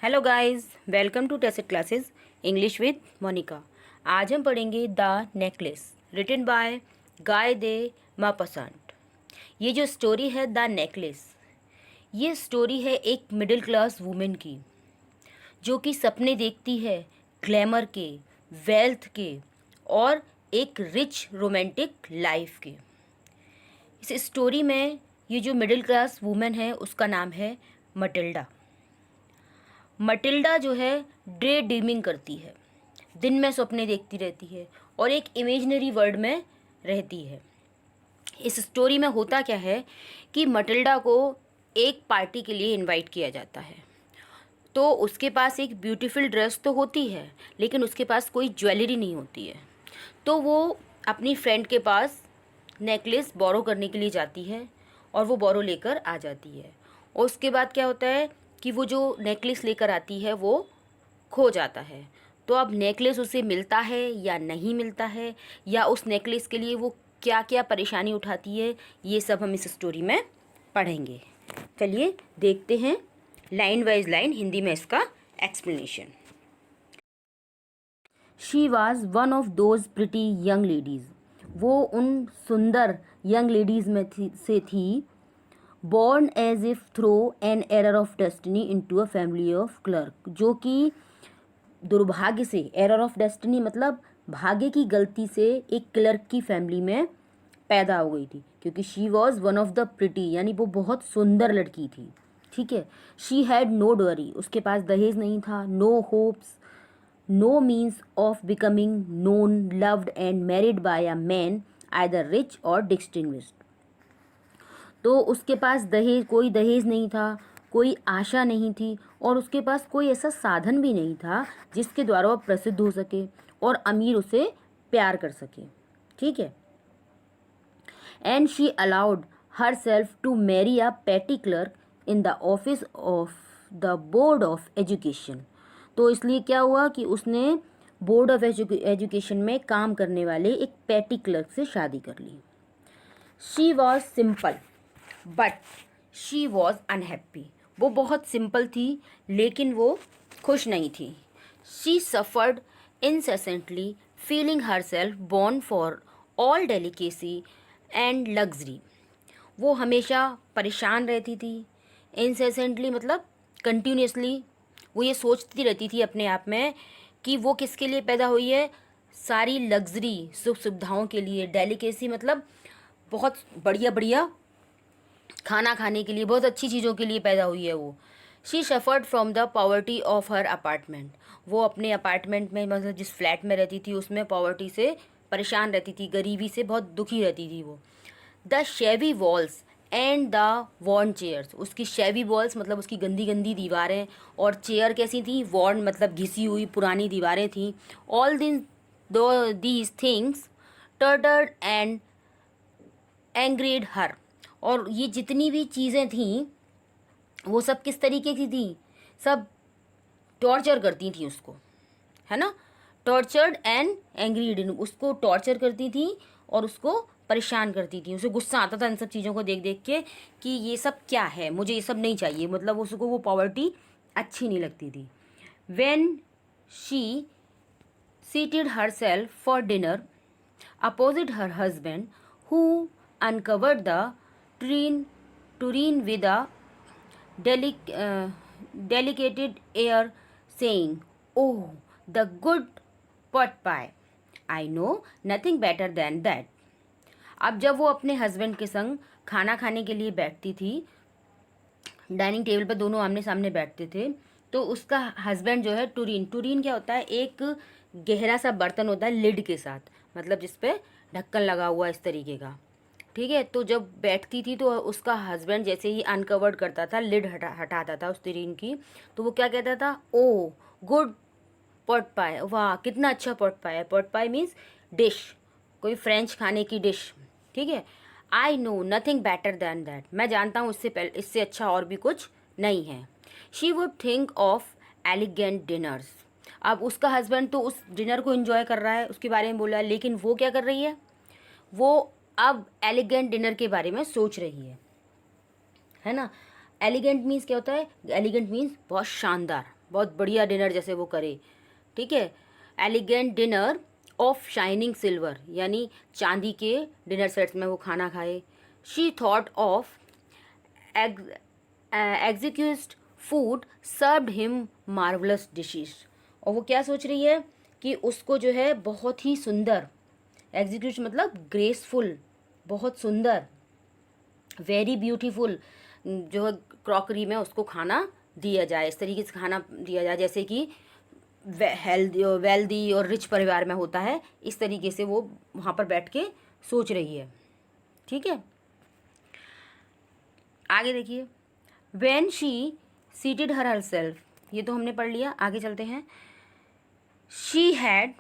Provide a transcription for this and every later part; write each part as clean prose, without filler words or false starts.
Hello guys, welcome to टेसेट classes English with Monica. आज हम पढ़ेंगे the necklace written by Guy de Maupassant. ये जो स्टोरी है द नेकलेस, ये स्टोरी है एक मिडिल क्लास वुमेन की जो कि सपने देखती है ग्लैमर के, वेल्थ के और एक रिच रोमांटिक लाइफ के। इस स्टोरी में ये जो मिडिल क्लास वुमेन है उसका नाम है मटिल्डा। मटिल्डा जो है डे ड्रीमिंग करती है, दिन में सपने देखती रहती है और एक इमेजिनरी वर्ल्ड में रहती है। इस स्टोरी में होता क्या है कि मटिल्डा को एक पार्टी के लिए इनवाइट किया जाता है। तो उसके पास एक ब्यूटीफुल ड्रेस तो होती है, लेकिन उसके पास कोई ज्वेलरी नहीं होती है। तो वो अपनी फ्रेंड के पास नेकलेस बोरो करने के लिए जाती है और वो बोरो लेकर आ जाती है। और उसके बाद क्या होता है कि वो जो नेकलेस लेकर आती है वो खो जाता है। तो अब नेकलेस उसे मिलता है या नहीं मिलता है, या उस नेकलेस के लिए वो क्या क्या परेशानी उठाती है, ये सब हम इस स्टोरी में पढ़ेंगे। चलिए देखते हैं लाइन वाइज लाइन हिंदी में इसका explanation. She was one of those pretty young ladies. वो उन सुंदर यंग लेडीज़ में से थी। Born as if through an error of destiny into a family of clerk, जो कि दुर्भाग्य से, एरर ऑफ डेस्टिनी मतलब भाग्य की गलती से, एक क्लर्क की फैमिली में पैदा हो गई थी। क्योंकि she was one of the pretty, यानी वो बहुत सुंदर लड़की थी। ठीक है। शी हैड नो डवरी, उसके पास दहेज नहीं था। No hopes, no means of becoming known, loved and married by a man either rich or distinguished. तो उसके पास कोई दहेज नहीं था, कोई आशा नहीं थी और उसके पास कोई ऐसा साधन भी नहीं था जिसके द्वारा वह प्रसिद्ध हो सके और अमीर उसे प्यार कर सके। ठीक है। And she allowed herself to marry a petty clerk in the office of the board of education. तो इसलिए क्या हुआ कि उसने बोर्ड ऑफ एजुकेशन में काम करने वाले एक पेटी क्लर्क से शादी कर ली। She was simple but she was unhappy. वो बहुत सिंपल थी लेकिन वो खुश नहीं थी। She suffered incessantly, feeling herself born for all delicacy and luxury. वो हमेशा परेशान रहती थी। इंसेसेंटली मतलब कंटिन्यूसली वो ये सोचती रहती थी अपने आप में कि वो किसके लिए पैदा हुई है, सारी लग्जरी सुख सुविधाओं के लिए। डेलिकेसी मतलब बहुत बढ़िया बढ़िया खाना खाने के लिए, बहुत अच्छी चीज़ों के लिए पैदा हुई है वो। She suffered from the poverty of her apartment. वो अपने अपार्टमेंट में, मतलब जिस फ्लैट में रहती थी उसमें पॉवर्टी से परेशान रहती थी, गरीबी से बहुत दुखी रहती थी वो। The shabby walls and the worn chairs, उसकी शेवी वॉल्स मतलब उसकी गंदी गंदी दीवारें, और चेयर कैसी थी, वॉर्न मतलब घिसी हुई पुरानी दीवारें थीं। ऑल दीज थिंग्स टर्टर्ड एंड एंग्रीड हर। और ये जितनी भी चीज़ें थीं वो सब किस तरीके की थी, सब टॉर्चर करती थी उसको, है ना। टॉर्चर्ड एंड एंग्रीड, उसको टॉर्चर करती थी और उसको परेशान करती थी। उसे गुस्सा आता था इन सब चीज़ों को देख देख के कि ये सब क्या है, मुझे ये सब नहीं चाहिए, मतलब उसको वो पॉवर्टी अच्छी नहीं लगती थी। When she seated her self for dinner opposite her husband who uncovered the tureen with a delicate air, saying, "Oh, the good pot pie! I know nothing better than that." अब जब वो अपने husband के संग खाना खाने के लिए बैठती थी, डाइनिंग टेबल पर दोनों आमने सामने बैठते थे, तो उसका हस्बैंड जो है, टुरीन क्या होता है, एक गहरा सा बर्तन होता है लिड के साथ, मतलब जिस पे ढक्कन लगा हुआ इस तरीके का। ठीक है। तो जब बैठती थी तो उसका हस्बैंड जैसे ही अनकवर्ड करता था, लिड हटाता था उस टुरीन की, तो वो क्या कहता था, ओ गुड पॉट पाए, वाह कितना अच्छा पॉट पाए है। पॉट पाए मीन्स डिश, कोई फ्रेंच खाने की डिश। ठीक है। I know nothing better than that, मैं जानता हूँ इससे अच्छा और भी कुछ नहीं है। She would think of elegant dinners. अब उसका हस्बैंड तो उस डिनर को एंजॉय कर रहा है, उसके बारे में बोल रहा है, लेकिन वो क्या कर रही है, वो अब एलिगेंट डिनर के बारे में सोच रही है ना। एलिगेंट मीन्स क्या होता है, एलिगेंट मीन्स बहुत शानदार, बहुत बढ़िया डिनर जैसे वो करे, ठीक है। Elegant dinner of shining silver, यानी चांदी के डिनर सेट्स में वो खाना खाए। She thought of execute food served him marvellous dishes, और वो क्या सोच रही है कि उसको जो है बहुत ही सुंदर, एग्जीक्यूट मतलब ग्रेसफुल, बहुत सुंदर, वेरी ब्यूटीफुल जो है क्रॉकरी में उसको खाना दिया जाए, इस तरीके से खाना दिया जाए जैसे कि हेल्दी वेल्दी और रिच परिवार में होता है, इस तरीके से वो वहाँ पर बैठ के सोच रही है, ठीक है। आगे देखिए, when she seated herself, ये तो हमने पढ़ लिया, आगे चलते हैं। She had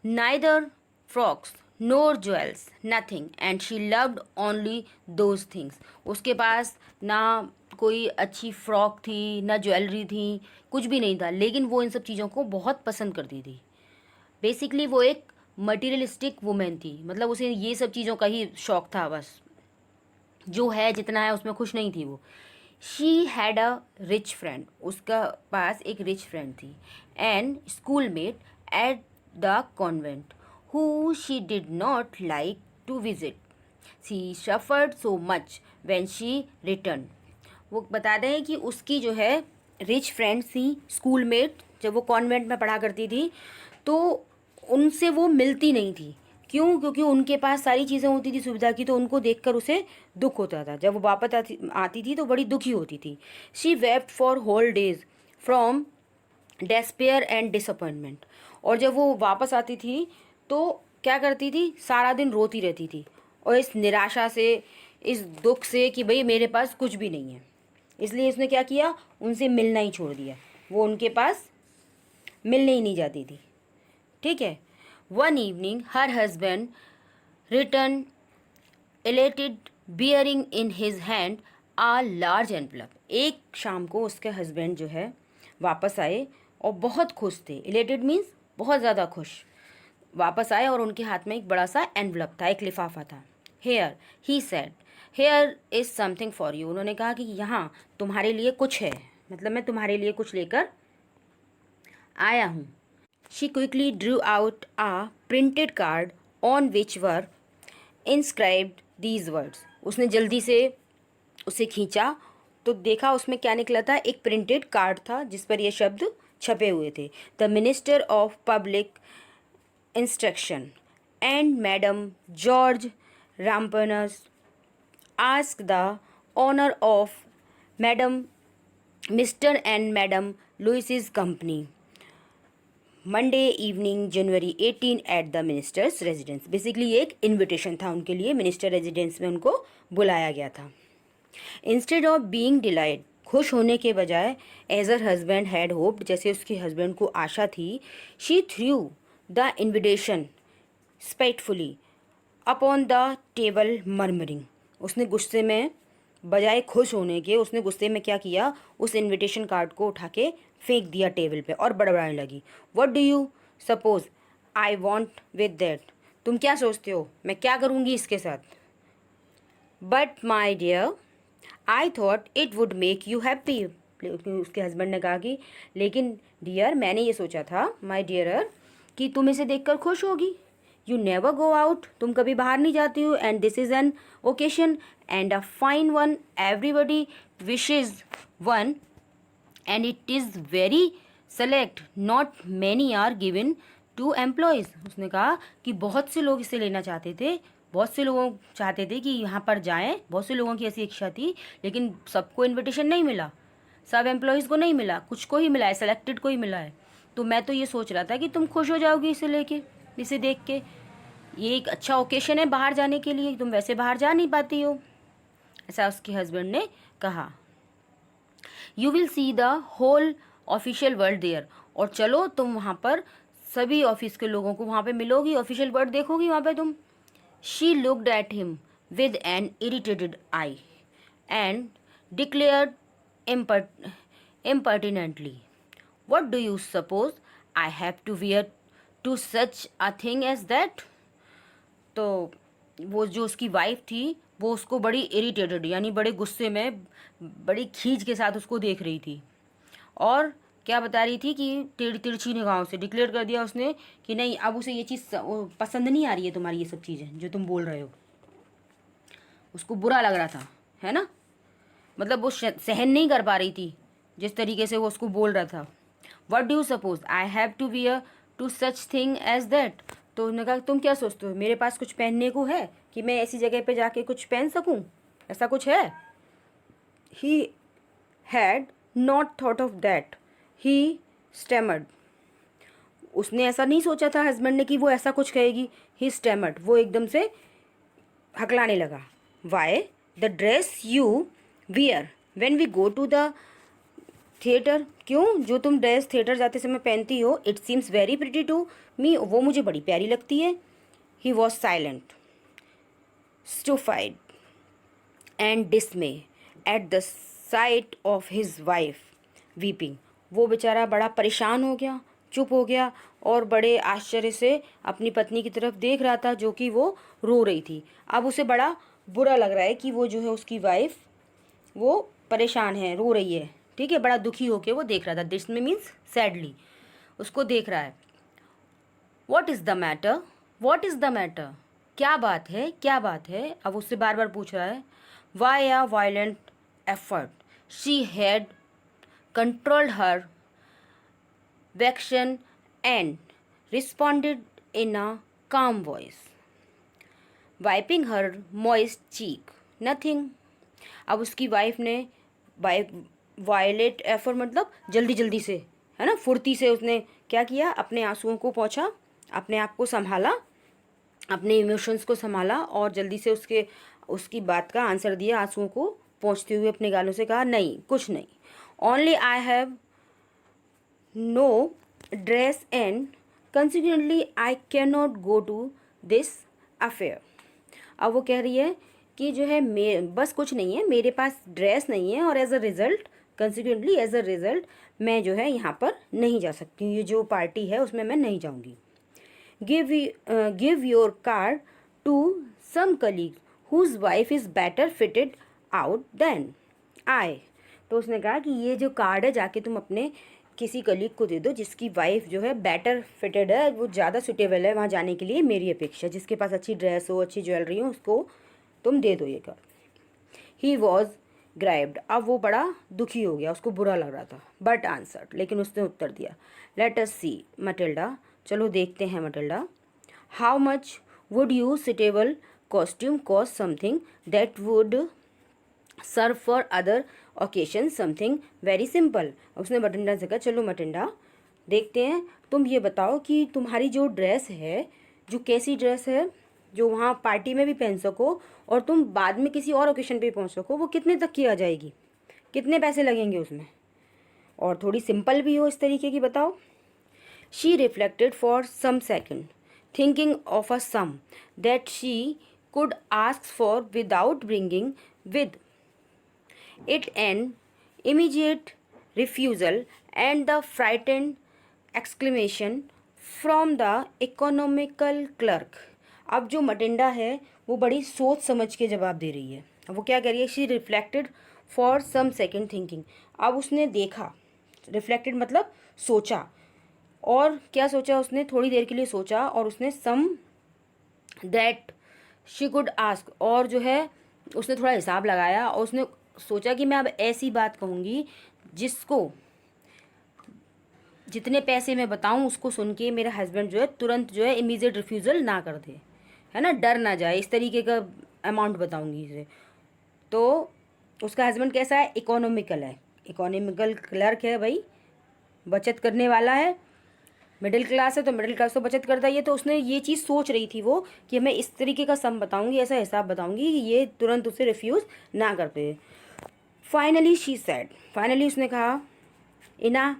neither frocks nor jewels nothing and she loved only those things, उसके पास ना कोई अच्छी फ्रॉक थी, ना ज्वेलरी थी, कुछ भी नहीं था, लेकिन वो इन सब चीज़ों को बहुत पसंद करती थी। बेसिकली वो एक मटीरियलिस्टिक वुमेन थी, मतलब उसे ये सब चीज़ों का ही शौक था, बस जो है जितना है उसमें खुश नहीं थी वो। She had a rich friend, उसका पास एक रिच फ्रेंड थी, and school mate at the convent who she did not like to visit, she suffered so much when she return. वो बता दें कि उसकी जो है रिच फ्रेंड थी, स्कूल मेट, जब वो कॉन्वेंट में पढ़ा करती थी तो उनसे वो मिलती नहीं थी। क्यों? क्योंकि उनके पास सारी चीज़ें होती थी सुविधा की, तो उनको देखकर उसे दुख होता था। जब वो वापस आती थी तो बड़ी दुखी होती थी। She wept for whole days from despair and disappointment, और जब वो वापस आती थी तो क्या करती थी, सारा दिन रोती रहती थी, और इस निराशा से, इस दुख से कि भाई मेरे पास कुछ भी नहीं है। इसलिए उसने क्या किया, उनसे मिलना ही छोड़ दिया, वो उनके पास मिलने ही नहीं जाती थी, ठीक है। One evening her husband return elated bearing in his hand a large envelope, एक शाम को उसके हस्बैंड जो है वापस आए और बहुत खुश थे। elated मीन्स बहुत ज़्यादा खुश, वापस आए और उनके हाथ में एक बड़ा सा एनवलप था, एक लिफाफा था। Here he said, here is something for you, उन्होंने कहा कि यहाँ तुम्हारे लिए कुछ है, मतलब मैं तुम्हारे लिए कुछ लेकर आया हूँ। She quickly drew out a printed card on which were inscribed these words, उसने जल्दी से उसे खींचा तो देखा उसमें क्या निकला था, एक प्रिंटेड कार्ड था जिस पर ये शब्द छपे हुए थे। The minister of public instruction and madam George Ramponneau ask the honour of madam mister and madam Loisel's company Monday evening January 18 at the minister's residence. Basically ये एक इनविटेशन था उनके लिए, मिनिस्टर रेजिडेंस में उनको बुलाया गया था। इंस्टेड ऑफ बीइंग डिलाइट, खुश होने के बजाय, as her husband had hoped, जैसे उसके हस्बैंड को आशा थी, she threw the invitation spitefully upon the table murmuring, उसने गुस्से में, बजाय खुश होने के, उसने गुस्से में क्या किया, उस इनविटेशन कार्ड को उठा के फेंक दिया टेबल पे और बड़बड़ाने लगी। What do you suppose I want with that, तुम क्या सोचते हो मैं क्या करूँगी इसके साथ। But my dear I thought it would make you happy, उसके हस्बैंड ने कहा कि लेकिन डियर मैंने ये सोचा था, माई डियर, कि तुम इसे देखकर खुश होगी। यू नेवर गो आउट, तुम कभी बाहर नहीं जाती हो, and this is an occasion and a fine one, everybody wishes one and it is very select, not many are given to employees. उसने कहा कि बहुत से लोग इसे लेना चाहते थे, बहुत से लोग चाहते थे कि यहाँ पर जाएं, बहुत से लोगों की ऐसी इच्छा थी, लेकिन सबको इनविटेशन नहीं मिला, सब एम्प्लॉयज़ को नहीं मिला, कुछ को ही मिला है, सेलेक्टेड को ही मिला है। तो मैं तो ये सोच रहा था कि तुम खुश हो जाओगी इसे लेके, इसे देख के, ये एक अच्छा ओकेशन है बाहर जाने के लिए, तुम वैसे बाहर जा नहीं पाती हो, ऐसा उसके हस्बैंड ने कहा। You will see the whole official world there, और चलो तुम वहाँ पर सभी ऑफिस के लोगों को वहाँ पे मिलोगी, ऑफिशियल वर्ल्ड देखोगी वहाँ पे तुम। She looked at him with an irritated eye and declared impertinently, what do you suppose I have to wear to such a thing as that? तो वो जो उसकी वाइफ थी वो उसको बड़ी इरिटेटेड, यानी बड़े गुस्से में, बड़ी खींच के साथ उसको देख रही थी, और क्या बता रही थी कि तिरछी निगाहों से डिक्लेयर कर दिया उसने कि नहीं, अब उसे ये चीज़ पसंद नहीं आ रही है, तुम्हारी ये सब चीज़ें जो तुम बोल रहे हो। उसको बुरा लग रहा था, है ना, मतलब वो सहन नहीं कर पा रही थी जिस तरीके से वो उसको बोल रहा था। What do you suppose I have to wear to such thing as that. तो उन्होंने कहा तुम क्या सोचते हो, मेरे पास कुछ पहनने को है कि मैं ऐसी जगह पे जाके कुछ पहन सकूं, ऐसा कुछ है। He had not thought of that, he stammered. उसने ऐसा नहीं सोचा था हस्बैंड ने कि वो ऐसा कुछ कहेगी। ही स्टेमर्ड, वो एकदम से हकलाने लगा। Why the dress you wear when we go to the theatre, क्यों जो तुम ड्रेस थिएटर जाते समय पहनती हो, it seems very pretty to me, वो मुझे बड़ी प्यारी लगती है। He was silent, stupefied and dismayed at the sight of his wife weeping. वो बेचारा बड़ा परेशान हो गया, चुप हो गया और बड़े आश्चर्य से अपनी पत्नी की तरफ देख रहा था जो कि वो रो रही थी। अब उसे बड़ा बुरा लग रहा है कि वो जो है उसकी वाइफ वो परेशान है, रो रही है, ठीक है, बड़ा दुखी होके वो देख रहा था। दिस में मीन्स सैडली उसको देख रहा है। What is the matter, what is the matter, क्या बात है, क्या बात है, अब उससे बार बार पूछ रहा है। By a violent effort, she had controlled her vexation and responded in a calm voice, wiping her moist cheek, nothing. अब उसकी वाइफ ने वायलेट एफर्ट मतलब जल्दी जल्दी से, है ना, फुर्ती से उसने क्या किया, अपने आंसुओं को पोंछा, अपने आप को संभाला, अपने इमोशंस को संभाला और जल्दी से उसकी बात का आंसर दिया, आंसुओं को पोंछते हुए अपने गालों से कहा नहीं, कुछ नहीं। Only I have no dress and consequently I can not go to this affair. अब वो कह रही है कि जो है बस कुछ नहीं है, मेरे पास ड्रेस नहीं है और as a result, consequently as a result मैं जो है यहाँ पर नहीं जा सकती हूँ, ये जो पार्टी है उसमें मैं नहीं जाऊँगी। Give your card to some colleague whose wife is better fitted out than I. तो उसने कहा कि ये जो कार्ड है जाके तुम अपने किसी कलीग को दे दो जिसकी वाइफ जो है बेटर फिटेड है, वो ज़्यादा सुटेबल है वहाँ जाने के लिए मेरी अपेक्षा, जिसके पास अच्छी ड्रेस हो, अच्छी ज्वेलरी हो, उसको तुम दे दो ये कार्ड। ही वॉज ग्राइव्ड, अब वो बड़ा दुखी हो गया, उसको बुरा लग रहा था। बट आंसर्ड, लेकिन उसने उत्तर दिया। लेट अस सी मटिल्डा, चलो देखते हैं Matilda. How much would you suitable costume cost something that would serve for other occasion something very simple. उसने मटिंडा से कहा चलो मटिंडा देखते हैं, तुम ये बताओ कि तुम्हारी जो ड्रेस है, जो कैसी ड्रेस है जो वहाँ पार्टी में भी पहन सको और तुम बाद में किसी और ओकेशन पे पहुँच सको, वो कितने तक की आ जाएगी, कितने पैसे लगेंगे उसमें, और थोड़ी सिंपल भी हो इस तरीके की बताओ। She reflected for some second thinking of a sum that she could ask for without bringing with it an immediate refusal and the frightened exclamation from the economical clerk। अब जो मटिंडा है वो बड़ी सोच समझ के जवाब दे रही है। अब वो क्या कह रही है, she reflected for some second thinking, अब उसने देखा, रिफ्लेक्टेड मतलब सोचा, और क्या सोचा उसने, थोड़ी देर के लिए सोचा और उसने सम दैट शी कुड आस्क, और जो है उसने थोड़ा हिसाब लगाया और उसने सोचा कि मैं अब ऐसी बात कहूँगी जिसको, जितने पैसे मैं बताऊँ उसको सुन के मेरा हस्बैंड जो है तुरंत जो है इमीडिएट रिफ्यूज़ल ना कर दे, है ना, डर ना जाए, इस तरीके का अमाउंट बताऊँगी इसे। तो उसका हस्बैंड कैसा है, इकोनॉमिकल है, इकोनॉमिकल क्लर्क है भाई, बचत करने वाला है, मिडिल क्लास है तो मिडिल क्लास तो बचत करता ही है। तो उसने ये चीज़ सोच रही थी वो कि मैं इस तरीके का सम बताऊंगी, ऐसा हिसाब बताऊंगी कि ये तुरंत उसे रिफ्यूज़ ना कर दे। फाइनली शी सेड, फाइनली उसने कहा, इना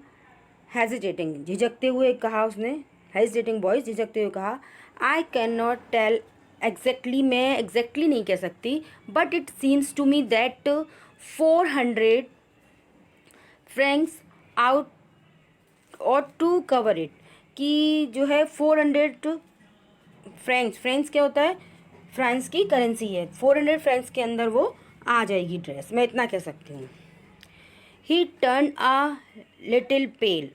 हेजिटेटिंग, झिझकते हुए कहा उसने, हेजिटेटिंग वॉइस, झिझकते हुए कहा, I can not tell exactly, मैं एग्जैक्टली नहीं कह सकती, but it seems to me that 400 francs ought और टू कवर इट, कि जो है 400 फ्रैंक्स, फ्रैंक्स क्या होता है, फ्रांस की करेंसी है, 400 फ्रैंक्स के अंदर वो आ जाएगी ड्रेस, मैं इतना कह सकती हूँ। He turned a little pale,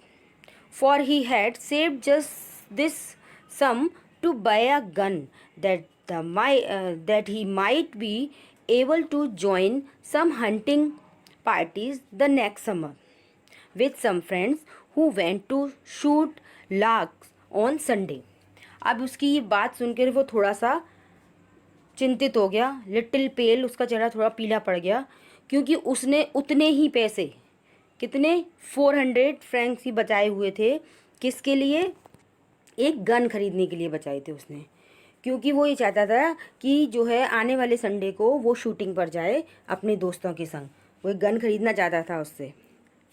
for he had saved just this sum to buy a gun that he might be able to join some hunting parties the next summer with some friends who went to shoot larks on Sunday. अब उसकी ये बात सुनकर वो थोड़ा सा चिंतित हो गया। लिटिल पेल, उसका चेहरा थोड़ा पीला पड़ गया, क्योंकि उसने उतने ही पैसे, कितने 400 फ्रैंक्स ही बचाए हुए थे। किसके लिए? एक गन खरीदने के लिए बचाए थे उसने, क्योंकि वो ये चाहता था कि जो है आने वाले संडे को वो शूटिंग पर जाए अपने दोस्तों के संग। वो एक गन खरीदना चाहता था उससे,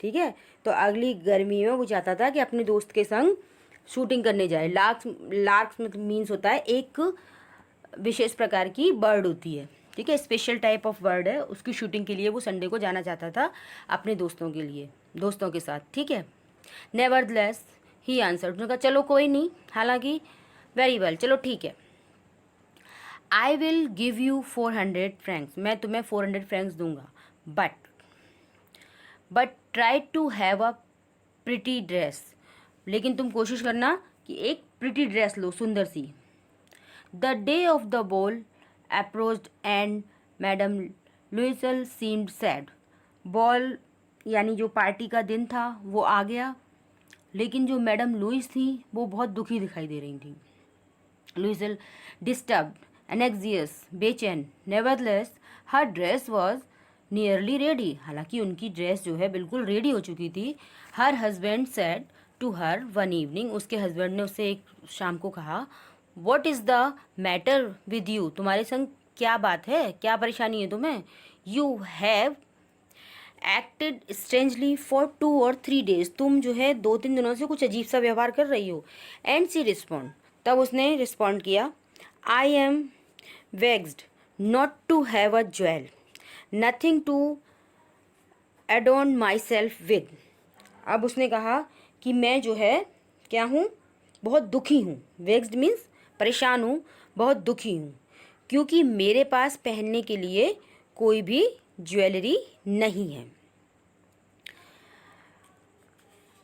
ठीक है। तो अगली गर्मी में वो चाहता था कि अपने दोस्त के संग शूटिंग करने जाए। लार्क्स मतलब मीन्स होता है एक विशेष प्रकार की बर्ड होती है, ठीक है, स्पेशल टाइप ऑफ बर्ड है। उसकी शूटिंग के लिए वो संडे को जाना चाहता था अपने दोस्तों के साथ, ठीक है। नेवरदलेस ही आंसर्ड, उसने कहा चलो कोई नहीं, हालांकि वेरी वेल, चलो ठीक है। I will give you 400 francs, मैं तुम्हें 400 फ्रैंक्स दूंगा, but try to have a pretty dress, लेकिन तुम कोशिश करना कि एक प्रिटी ड्रेस लो, सुंदर सी। The day of the ball approached and madam Loisel seemed sad, ball यानी जो पार्टी का दिन था वो आ गया, लेकिन जो मैडम लुइस थी वो बहुत दुखी दिखाई दे रही थी। लुइसल डिस्टर्ब्ड, एनेक्सियस, बेचैन। Nevertheless her dress was nearly ready, हालांकि उनकी ड्रेस जो है बिल्कुल रेडी हो चुकी थी। Her husband said to her one evening, उसके हस्बैंड ने उससे एक शाम को कहा, what is the matter with you, तुम्हारे संग क्या बात है, क्या परेशानी है तुम्हें? You have acted strangely for 2 or 3 days, तुम जो है 2-3 दिनों से कुछ अजीब सा व्यवहार कर रही हो। एंड सी रिस्पॉन्ड, तब उसने रिस्पॉन्ड किया, I am vexed not to have a jewel, nothing to adorn myself with. अब उसने कहा कि मैं जो है क्या हूँ, बहुत दुखी हूँ। वेक्स्ड मीन्स परेशान हूँ, बहुत दुखी हूँ, क्योंकि मेरे पास पहनने के लिए कोई भी ज्वेलरी नहीं है।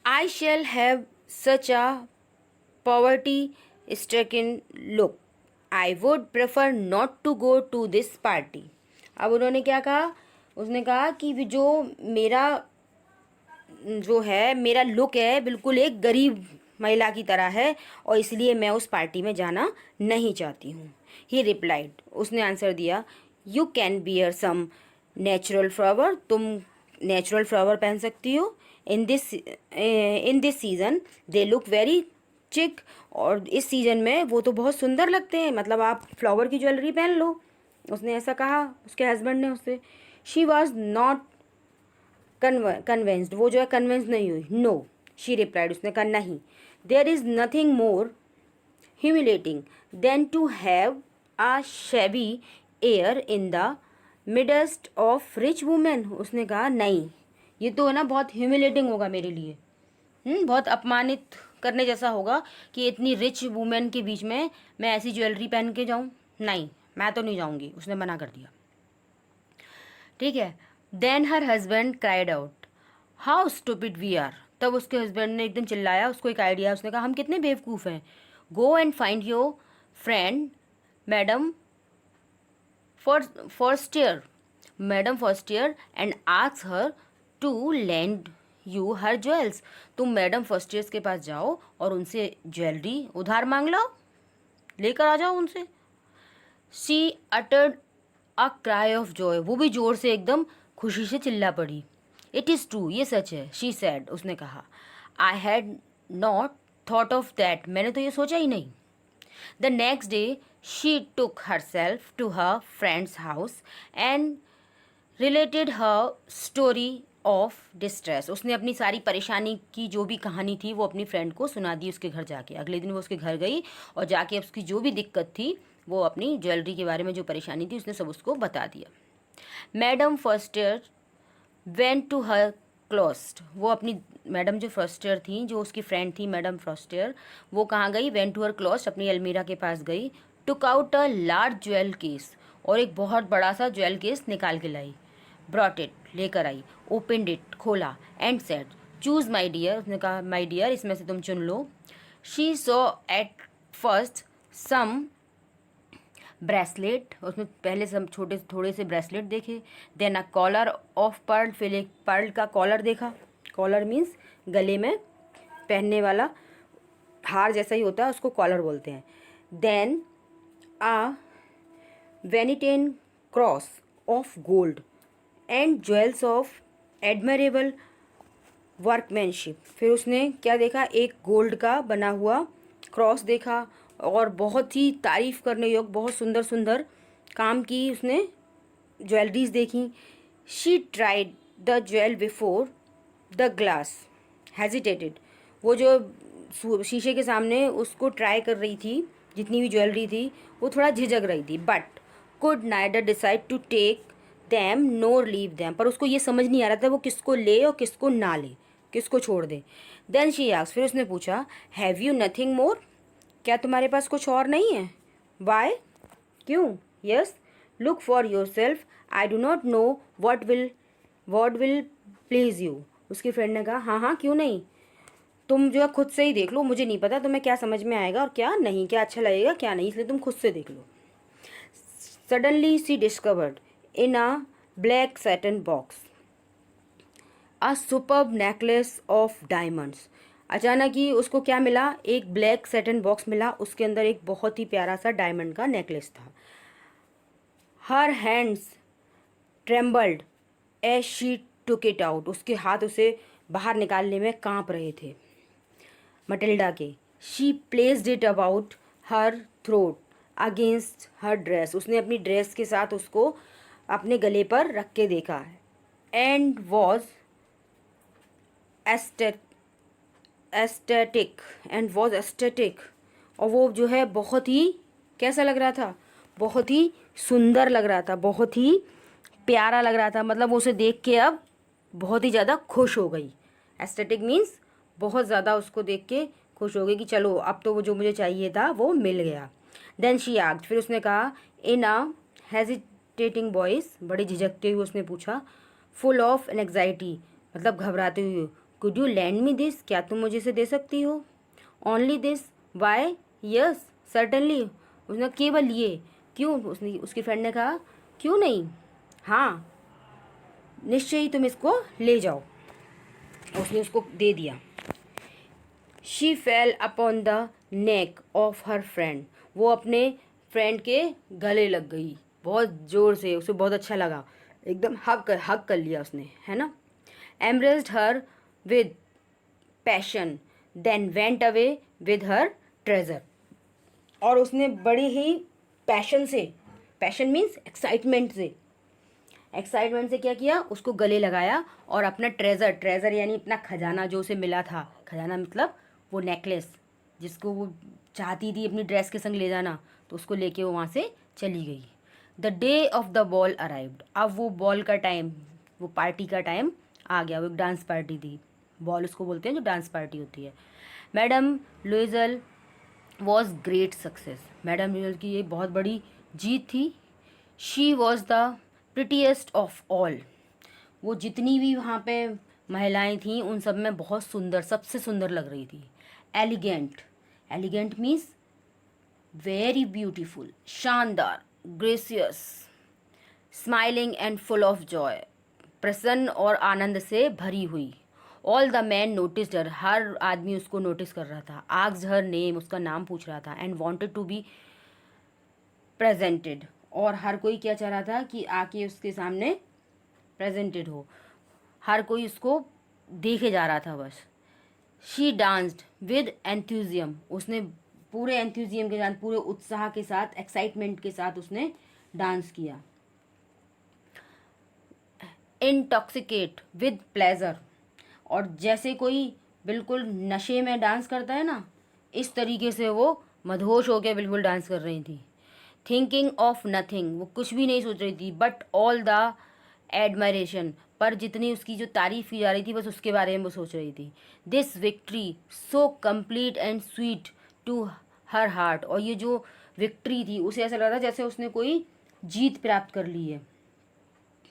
I shall have such a poverty stricken look, I would prefer not to go to this party. अब उन्होंने क्या कहा? उसने कहा कि जो मेरा लुक है बिल्कुल एक गरीब महिला की तरह है, और इसलिए मैं उस पार्टी में जाना नहीं चाहती हूँ। ही रिप्लाइड, उसने आंसर दिया, you can wear some natural flower, तुम नेचुरल फ्लावर पहन सकती हो। In this season they look very chic, और इस सीज़न में वो तो बहुत सुंदर लगते हैं, मतलब आप फ्लावर की ज्वेलरी पहन लो। उसने ऐसा कहा, उसके हस्बैंड ने उससे। शी वॉज नॉट कन्विंस्ड, वो जो है कन्विंस नहीं हुई। नो, शी रिप्लाइड, उसने कहा नहीं। There is nothing more humiliating than to have a shabby air in the midst of rich women, उसने कहा नहीं, ये तो है ना बहुत ह्यूमिलेटिंग होगा मेरे लिए, बहुत अपमानित करने जैसा होगा कि इतनी रिच वुमेन के बीच में मैं ऐसी ज्वेलरी पहन के जाऊँ, नहीं, मैं तो नहीं जाऊँगी, उसने मना कर दिया, ठीक है। Then her husband cried out, how stupid we are, तब उसके हस्बैंड ने एकदम चिल्लाया, उसको एक आइडिया, उसने कहा हम कितने बेवकूफ़ हैं। Go and find your friend madam Forestier and ask her to lend you her jewels, तुम मैडम फॉरस्टियर्स के पास जाओ और उनसे ज्वेलरी उधार मांग लो, लेकर आ जाओ उनसे। She uttered a cry of Joy, वो भी जोर से एकदम खुशी से चिल्ला पड़ी। इट इज़ ट्रू, ये सच है। शी सैड, उसने कहा, I had not thought of that, मैंने तो ये सोचा ही नहीं। The next day she took herself to her friend's house and related her story of distress, उसने अपनी सारी परेशानी की जो भी कहानी थी वो अपनी फ्रेंड को सुना दी उसके घर जाके। अगले दिन वो उसके घर गई और जाके उसकी जो भी दिक्कत थी, वो अपनी ज्वेलरी के बारे में जो परेशानी थी, उसने सब उसको बता दिया। Madam फॉरस्टियर went to her closed, वो अपनी मैडम जो फॉरस्टियर थी, जो उसकी फ्रेंड थी मैडम फॉरस्टियर, वो कहाँ गई? वेंट टू हर क्लोस्ट, अपनी अलमीरा के पास गई। Took out a large jewel case, और एक बहुत बड़ा सा ज्वेल केस निकाल के लाई। ब्रॉट इट, लेकर आई। ओपनड इट, खोला, and said choose my dear, उसने कहा माई डियर इसमें से तुम चुन लो. She saw at first some bracelet, उसमें पहले सब छोटे थोड़े से ब्रेसलेट देखे. Then a collar of pearl, फिर एक पर्ल का कॉलर देखा. कॉलर मीन्स गले में पहनने वाला हार जैसा ही होता है, उसको कॉलर बोलते हैं. Then a Venetian cross of gold and jewels of admirable workmanship. फिर उसने क्या देखा, एक गोल्ड का बना हुआ क्रॉस देखा और बहुत ही तारीफ़ करने योग्य बहुत सुंदर सुंदर काम की उसने ज्वेलरीज देखी. She tried the jewel before the glass, hesitated, वो जो शीशे के सामने उसको ट्राई कर रही थी, जितनी भी ज्वेलरी थी वो थोड़ा झिझक रही थी. But could neither decide to take them nor leave them, पर उसको ये समझ नहीं आ रहा था वो किसको ले और किसको ना ले, किसको छोड़ दे. देन शी आस्क्ड, फिर उसने पूछा हैव यू नथिंग मोर, क्या तुम्हारे पास कुछ और नहीं है. वाई, क्यों. Yes, look for your self, I do not know what will please you. उसकी फ्रेंड ने कहा हाँ हाँ क्यों नहीं, तुम जो है खुद से ही देख लो, मुझे नहीं पता तुम्हें क्या समझ में आएगा और क्या नहीं, क्या अच्छा लगेगा क्या नहीं, इसलिए तुम खुद से देख लो. Suddenly she discovered in a black satin box a superb necklace of diamonds. अचानक ही उसको क्या मिला, एक ब्लैक सैटन बॉक्स मिला, उसके अंदर एक बहुत ही प्यारा सा डायमंड का नेकलेस था. Her hands trembled as she took it out, उसके हाथ उसे बाहर निकालने में कांप रहे थे मटिल्डा के. She placed it about her throat against her dress, उसने अपनी ड्रेस के साथ उसको अपने गले पर रख के देखा. एंड वॉज एस्थेटिक, और वो जो है बहुत ही कैसा लग रहा था, बहुत ही सुंदर लग रहा था, बहुत ही प्यारा लग रहा था. मतलब उसे देख के अब बहुत ही ज़्यादा खुश हो गई. एस्थेटिक मीन्स बहुत ज़्यादा उसको देख के खुश हो गई कि चलो अब तो वो जो मुझे चाहिए था वो मिल गया. देन शी आस्क्ड, फिर उसने कहा इन अ हेजिटेटिंग वॉइस, बड़ी झिझकते हुए उसने पूछा, फुल ऑफ एंग्जाइटी, मतलब घबराते हुए, could you lend me this, क्या तुम मुझे इसे दे सकती हो. Only this, why, yes certainly, उसने केवल ये, क्यों. उसने उसकी फ्रेंड ने कहा क्यों नहीं, हाँ निश्चय ही तुम इसको ले जाओ. उसने उसको दे दिया. She fail upon the neck of her friend, वो अपने फ्रेंड के गले लग गई बहुत ज़ोर से, उसे बहुत अच्छा लगा, एकदम हक कर लिया उसने, है ना. Embraced her with passion then went away with her treasure, और उसने बड़े ही पैशन से, पैशन मीन्स एक्साइटमेंट से क्या किया, उसको गले लगाया और अपना ट्रेजर यानी अपना खजाना जो उसे मिला था, खजाना मतलब वो नेकलेस जिसको वो चाहती थी अपनी ड्रेस के संग ले जाना, तो उसको लेके वो वहाँ से चली गई. The day of the ball arrived, अब वो बॉल का टाइम, वो पार्टी का टाइम आ गया. वो एक डांस पार्टी थी, बॉल उसको बोलते हैं जो डांस पार्टी होती है. Madam Loisel was great success, madam Loisel की ये बहुत बड़ी जीत थी. She was the prettiest of all, वो जितनी भी वहाँ पे महिलाएं थीं उन सब में बहुत सुंदर, सबसे सुंदर लग रही थी. एलिगेंट मीन्स वेरी ब्यूटीफुल, शानदार, gracious, smiling and full of Joy, प्रसन्न और आनंद से भरी हुई. ऑल द मैन नोटिस्ड हर, हर आदमी उसको नोटिस कर रहा था. आस्क्ड हर नेम, उसका नाम पूछ रहा था. And wanted to be presented, और हर कोई क्या चाह रहा था कि आके उसके सामने प्रेजेंटेड हो, हर कोई उसको देखे जा रहा था बस. शी डांस्ड विद एंथुजियम, उसने पूरे एंथुजियम के साथ, पूरे उत्साह के साथ, एक्साइटमेंट के साथ उसने डांस किया. इंटॉक्सिकेट विद प्लेजर, और जैसे कोई बिल्कुल नशे में डांस करता है ना, इस तरीके से वो मदहोश होकर बिल्कुल डांस कर रही थी. थिंकिंग ऑफ नथिंग, वो कुछ भी नहीं सोच रही थी, बट ऑल द एडमायरेशन, पर जितनी उसकी जो तारीफ़ की जा रही थी बस उसके बारे में वो सोच रही थी. This victory so complete and sweet to her heart, और ये जो विक्ट्री थी उसे ऐसा लग रहा था जैसे उसने कोई जीत प्राप्त कर ली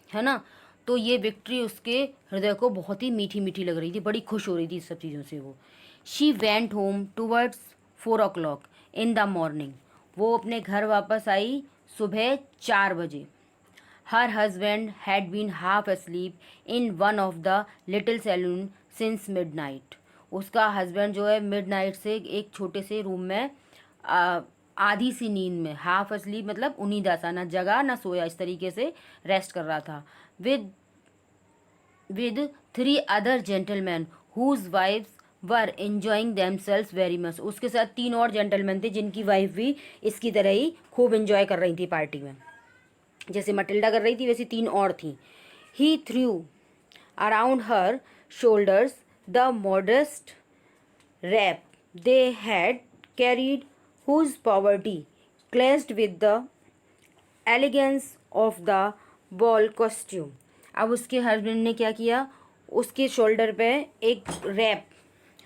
है ना. तो ये विक्ट्री उसके हृदय को बहुत ही मीठी मीठी लग रही थी, बड़ी खुश हो रही थी इस सब चीज़ों से वो। She went home towards 4 o'clock in the morning. वो अपने घर वापस आई सुबह 4 बजे। Her husband had been half asleep in one of the little salon since midnight. उसका हस्बैंड जो है मिडनाइट से एक छोटे से रूम में आधी सी नींद में, हाफ asleep मतलब उन्हीं दशा, ना जगा ना सोया, इस तरीके से रेस्ट कर रहा था। With 3 other gentlemen whose wives were enjoying themselves very much। उसके साथ 3 और जेंटलमैन थे जिनकी वाइफ भी इसकी तरह ही खूब एंजॉय कर रही थी पार्टी में, जैसे मटिल्डा कर रही थी वैसे 3 और थी। He threw around her shoulders the modest wrap they had carried, whose poverty clashed with the elegance of the ball costume. अब उसके हस्बैंड ने क्या किया, उसके शोल्डर पे एक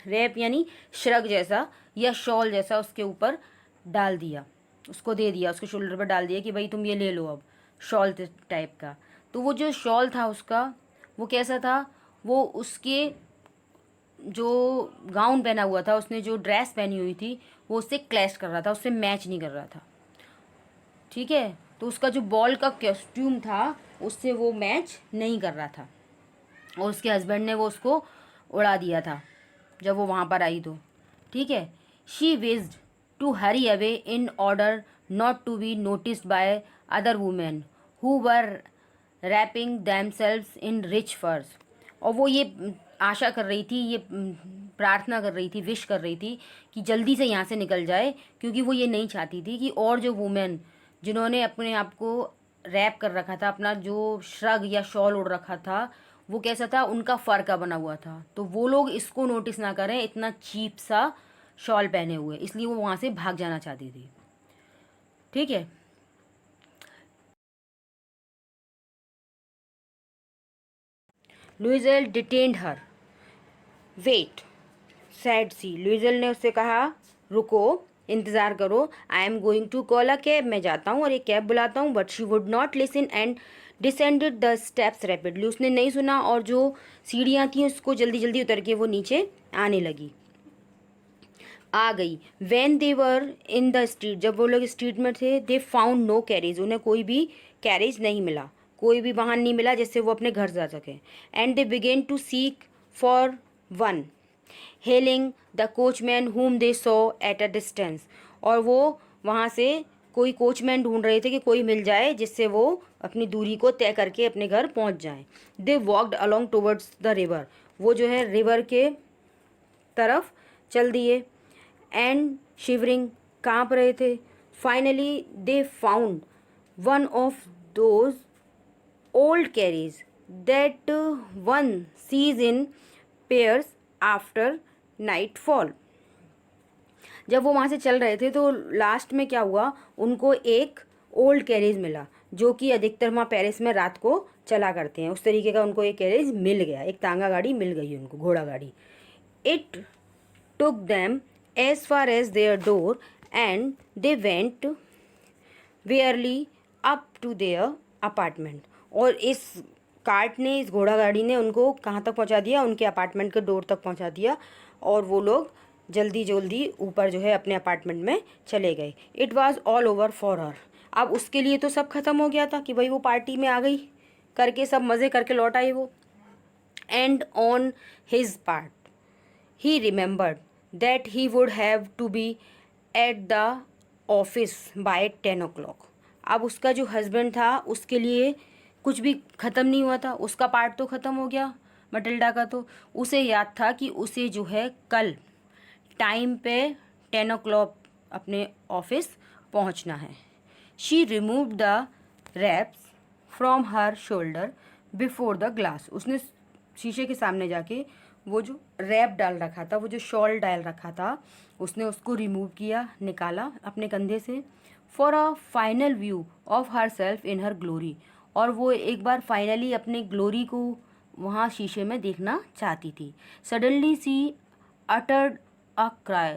रैप यानी श्रग जैसा या शॉल जैसा उसके ऊपर डाल दिया, उसको दे दिया, उसके शोल्डर पर डाल दिया कि भाई तुम ये ले लो अब, शॉल टाइप का। तो वो जो शॉल था उसका, वो कैसा था, वो उसके जो गाउन पहना हुआ था, उसने जो ड्रेस पहनी हुई थी, वो उससे क्लैश कर रहा था, उससे मैच नहीं कर रहा था। ठीक है, तो उसका जो बॉल का कॉस्ट्यूम था उससे वो मैच नहीं कर रहा था, और उसके हस्बैंड ने वो उसको उड़ा दिया था जब वो वहाँ पर आई तो। ठीक है, she wished to hurry away in order not to be noticed by other women who were wrapping themselves in rich furs. और वो ये आशा कर रही थी, ये प्रार्थना कर रही थी, विश कर रही थी कि जल्दी से यहाँ से निकल जाए, क्योंकि वो ये नहीं चाहती थी कि और जो वुमेन जिन्होंने अपने आप को रैप कर रखा था, अपना जो श्रग या शॉल ओढ़ रखा था, वो कैसा था, उनका फर का बना हुआ था, तो वो लोग इसको नोटिस ना करें इतना चीप सा शॉल पहने हुए, इसलिए वो वहाँ से भाग जाना चाहती थी। ठीक है, Loisel detained her. Wait said she, Loisel ने उससे कहा रुको, इंतज़ार करो, I am going to call a cab, मैं जाता हूँ और एक कैब बुलाता हूँ। But she would not listen and descended the steps rapidly. उसने नहीं सुना और जो सीढ़ियाँ थी उसको जल्दी जल्दी उतर के वो नीचे आने लगी, आ गई। When they were in the street, जब वो लोग स्ट्रीट में थे, दे फाउंड नो कैरेज, उन्हें कोई भी कैरेज नहीं मिला, कोई भी वाहन नहीं मिला जिससे वो अपने घर जा सकें। And they began to seek for one, hailing the coachman whom they saw at a distance. और वो वहाँ से कोई कोचमैन ढूंढ रहे थे कि कोई मिल जाए जिससे वो अपनी दूरी को तय करके अपने घर पहुँच जाएं। They walked along towards the river, वो जो है रिवर के तरफ चल दिए। एंड शिवरिंग, काँप रहे थे। Finally they found one of those old carries that one seize in pairs after night fall. जब वो वहाँ से चल रहे थे तो लास्ट में क्या हुआ, उनको एक ओल्ड कैरेज मिला जो कि अधिकतर वहाँ पेरिस में रात को चला करते हैं, उस तरीके का उनको एक कैरेज मिल गया, एक तांगा गाड़ी मिल गई उनको, घोड़ा गाड़ी। It took them as far as their door and they went wearily up to their apartment. और इस कार्ट ने, इस घोड़ा गाड़ी ने उनको कहाँ तक पहुँचा दिया, उनके अपार्टमेंट के डोर तक पहुँचा दिया, और वो लोग जल्दी जल्दी ऊपर जो है अपने अपार्टमेंट में चले गए। It was all over for her. अब उसके लिए तो सब खत्म हो गया था कि भाई वो पार्टी में आ गई करके, सब मज़े करके लौट आई वो। And on his part he remembered that he would have to be at the office by 10 o'clock। अब उसका जो हस्बैंड था उसके लिए कुछ भी ख़त्म नहीं हुआ था, उसका पार्ट तो ख़त्म हो गया मटिल्डा का, तो उसे याद था कि उसे जो है कल टाइम पे 10 o'clock अपने ऑफिस पहुंचना है। She remove the wraps from her shoulder before the glass. उसने शीशे के सामने जाके वो जो रैप डाल रखा था, वो जो शॉल डाल रखा था, उसने उसको रिमूव किया, निकाला अपने कंधे से। For a final view of her self in her glory. और वो एक बार फाइनली अपने ग्लोरी को वहाँ शीशे में देखना चाहती थी। Suddenly she uttered a cry.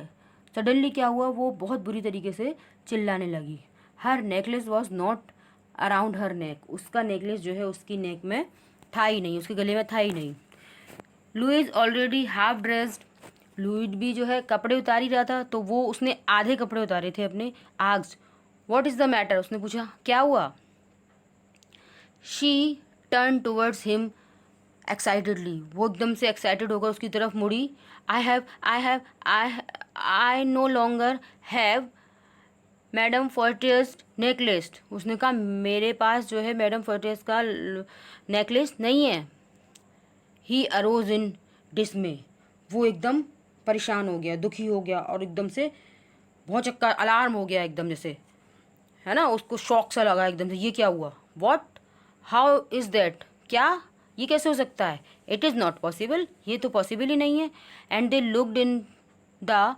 Suddenly क्या हुआ, वो बहुत बुरी तरीके से चिल्लाने लगी। Her necklace was not around her neck. उसका नेकलेस जो है उसकी नेक में था ही नहीं, उसके गले में था ही नहीं। Louis already half dressed, Louis भी जो है कपड़े उतार ही रहा था, तो वो उसने आधे कपड़े उतारे थे अपने। Asked what is the matter, उसने पूछा क्या हुआ। She turned towards him excitedly, वो एकदम से एक्साइटेड होकर उसकी तरफ मुड़ी। I no longer have madam Forestier's necklace, उसने कहा मेरे पास जो है मैडम फॉर्टियस का नेकलेस नहीं है। ही अरोज इन डिसमे, वो एकदम परेशान हो गया, दुखी हो गया और एकदम से बहुत चक्कर अलार्म हो गया एकदम, जैसे है ना, उसको शॉक सा लगा एकदम से, ये क्या हुआ। वॉट, हाउ इज़ दैट, क्या, ये कैसे हो सकता है। इट इज़ नॉट पॉसिबल, ये तो पॉसिबल ही नहीं है। And they looked in the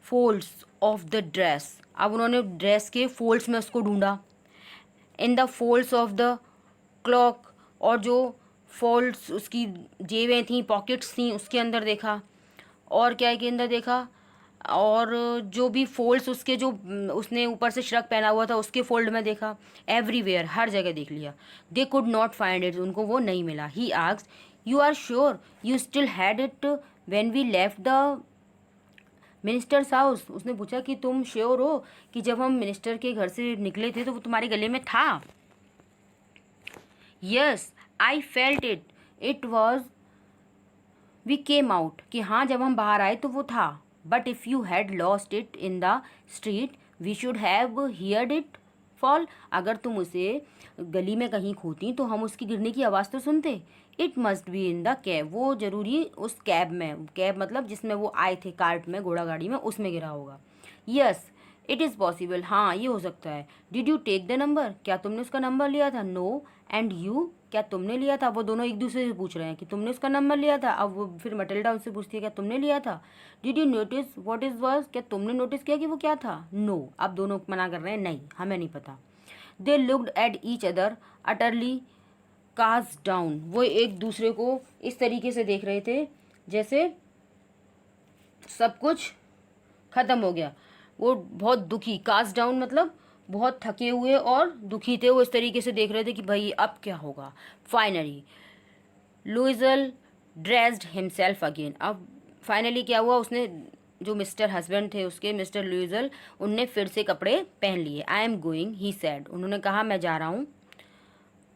folds of the dress, अब उन्होंने ड्रेस के फोल्ड्स में उसको ढूंढा। In the folds of the clock, और जो फोल्ड्स उसकी जेबें थी, पॉकेट्स थी, उसके अंदर देखा। और क्या के अंदर देखा, और जो भी फोल्ड्स उसके, जो उसने ऊपर से श्रग पहना हुआ था उसके फोल्ड में देखा। एवरीवेयर, हर जगह देख लिया। They could not find it, उनको वो नहीं मिला। He asked you are sure you still had it when we left the minister's house, उसने पूछा कि तुम श्योर हो कि जब हम मिनिस्टर के घर से निकले थे तो वो तुम्हारे गले में था। Yes I felt it, it was we came out, कि हाँ जब हम बाहर आए तो वो था। But if you had lost it in the street we should have heard it fall, अगर तुम उसे गली में कहीं खोती तो हम उसकी गिरने की आवाज़ तो सुनते। It must be in the cab, वो जरूरी उस कैब में, कैब मतलब जिसमें वो आए थे कार्ट में, घोड़ा गाड़ी में, उसमें गिरा होगा। यस इट इज़ पॉसिबल, हाँ ये हो सकता है। Did you take the number, क्या तुमने उसका नंबर लिया था। नो एंड यू, क्या तुमने लिया था। वो दोनों एक दूसरे से पूछ रहे हैं कि तुमने उसका नंबर लिया था। अब वो फिर मटिल्डा उनसे पूछती है क्या तुमने लिया था। Did you notice what is was, क्या तुमने नोटिस किया कि वो क्या था। नो, अब दोनों मना कर रहे हैं, नहीं हमें नहीं पता। They looked at each other utterly cast down, वो एक दूसरे को इस तरीके से देख रहे थे जैसे सब कुछ खत्म हो गया। वो बहुत दुखी, कास्ट डाउन मतलब बहुत थके हुए और दुखी थे, वो इस तरीके से देख रहे थे कि भाई अब क्या होगा। फाइनली लुइजल ड्रेस्ड हिमसेल्फ अगेन, अब फाइनली क्या हुआ, उसने जो मिस्टर हस्बैंड थे उसके, मिस्टर लुइजल, उनने फिर से कपड़े पहन लिए। I am going he said, उन्होंने कहा मैं जा रहा हूँ।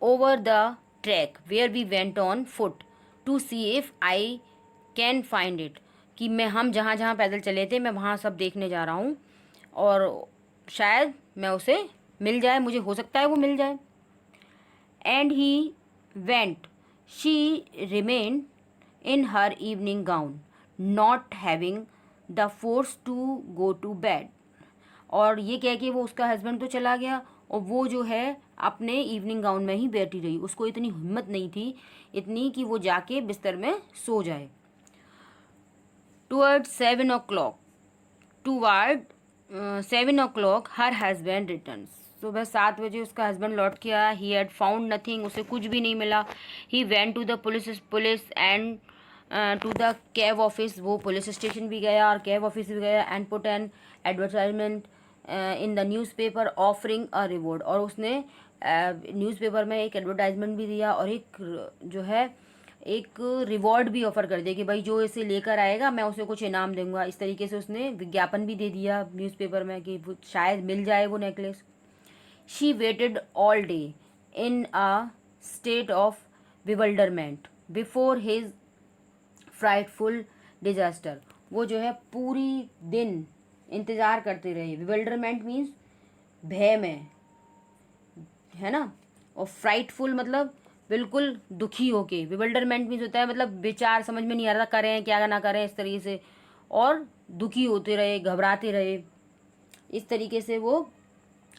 Over the track where we went on foot to see if I can find it, कि मैं, हम जहाँ जहाँ पैदल चले थे मैं वहाँ सब देखने जा रहा हूँ और शायद मैं उसे मिल जाए, मुझे हो सकता है वो मिल जाए। And he went, she remain in her evening gown not having the force to go to bed, और ये कह के वो, उसका हस्बैंड तो चला गया और वो जो है अपने इवनिंग गाउन में ही बैठी रही, उसको इतनी हिम्मत नहीं थी इतनी कि वो जाके बिस्तर में सो जाए। Toward 7 o'clock, toward 7 o'clock her husband return, सुबह 7 बजे उसका हस्बैंड लौट के आया। ही हैड फाउंड नथिंग, उसे कुछ भी नहीं मिला। He went to the police and to the cab office, वो पुलिस स्टेशन भी गया और कैब ऑफिस भी गया। And put an advertisement in the newspaper offering a reward, और उसने न्यूज़पेपर में एक एडवर्टाइजमेंट भी दिया और एक जो है एक रिवॉर्ड भी ऑफर कर दिया कि भाई जो इसे लेकर आएगा मैं उसे कुछ इनाम दूंगा। इस तरीके से उसने विज्ञापन भी दे दिया न्यूज़पेपर में कि शायद मिल जाए वो necklace. She waited all day in a state of bewilderment before his frightful disaster, वो जो है पूरी दिन इंतज़ार करते रहे। बिवल्डरमेंट मीन्स भय में, है ना, और फ्राइटफुल मतलब बिल्कुल दुखी होके। बिवल्डरमेंट मीन्स होता है मतलब विचार समझ में नहीं आ रहा था करें क्या ना करें, इस तरीके से, और दुखी होते रहे, घबराते रहे। इस तरीके से वो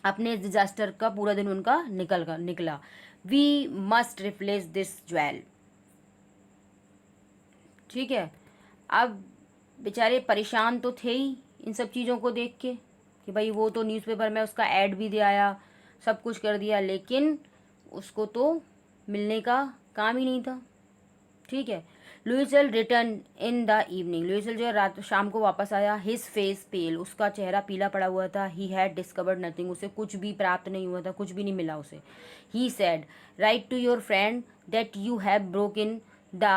अपने डिजास्टर का पूरा दिन उनका निकला। We must replace this jewel, ठीक है। अब बेचारे परेशान तो थे ही इन सब चीज़ों को देख के कि भाई वो तो न्यूज़पेपर में उसका ऐड भी दे आया, सब कुछ कर दिया, लेकिन उसको तो मिलने का काम ही नहीं था, ठीक है। लुइसल रिटर्न इन द इवनिंग, लुइसल जो है रात शाम को वापस आया। हिज फेस पेल, उसका चेहरा पीला पड़ा हुआ था। ही हैड डिस्कवर्ड नथिंग, उसे कुछ भी प्राप्त नहीं हुआ था, कुछ भी नहीं मिला उसे। He said write to your friend that you have broken the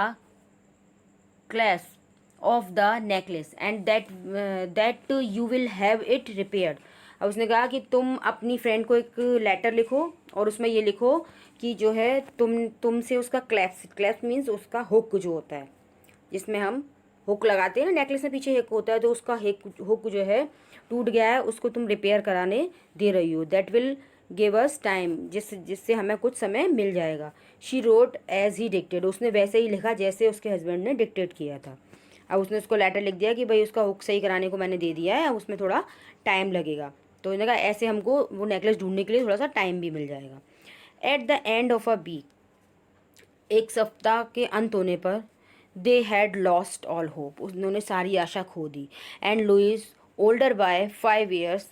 clasp of the necklace and that you will have it repaired. अब उसने कहा कि तुम अपनी फ्रेंड को एक लेटर लिखो और उसमें ये लिखो कि जो है तुमसे उसका क्लैप्स मीन्स उसका हुक जो होता है, जिसमें हम हुक लगाते हैं ना नेकलेस में, पीछे हुक होता है, तो उसका हुक जो है टूट गया है, उसको तुम रिपेयर कराने दे रही हो. That will give us time, जिससे हमें कुछ समय मिल जाएगा. शी रोट एज ही डिक्टेड, उसने वैसे ही लिखा जैसे उसके हस्बैंड ने डिक्टेट किया था. अब उसने उसको लेटर लिख दिया कि भाई उसका हुक सही कराने को मैंने दे दिया है, अब उसमें थोड़ा टाइम लगेगा. तो उन्होंने कहा ऐसे हमको वो नेकलेस ढूंढने के लिए थोड़ा सा टाइम भी मिल जाएगा. At the end of a week, एक सप्ताह के अंत होने पर, they had lost all hope, उन्होंने सारी आशा खो दी. And Loisel, older by 5 years,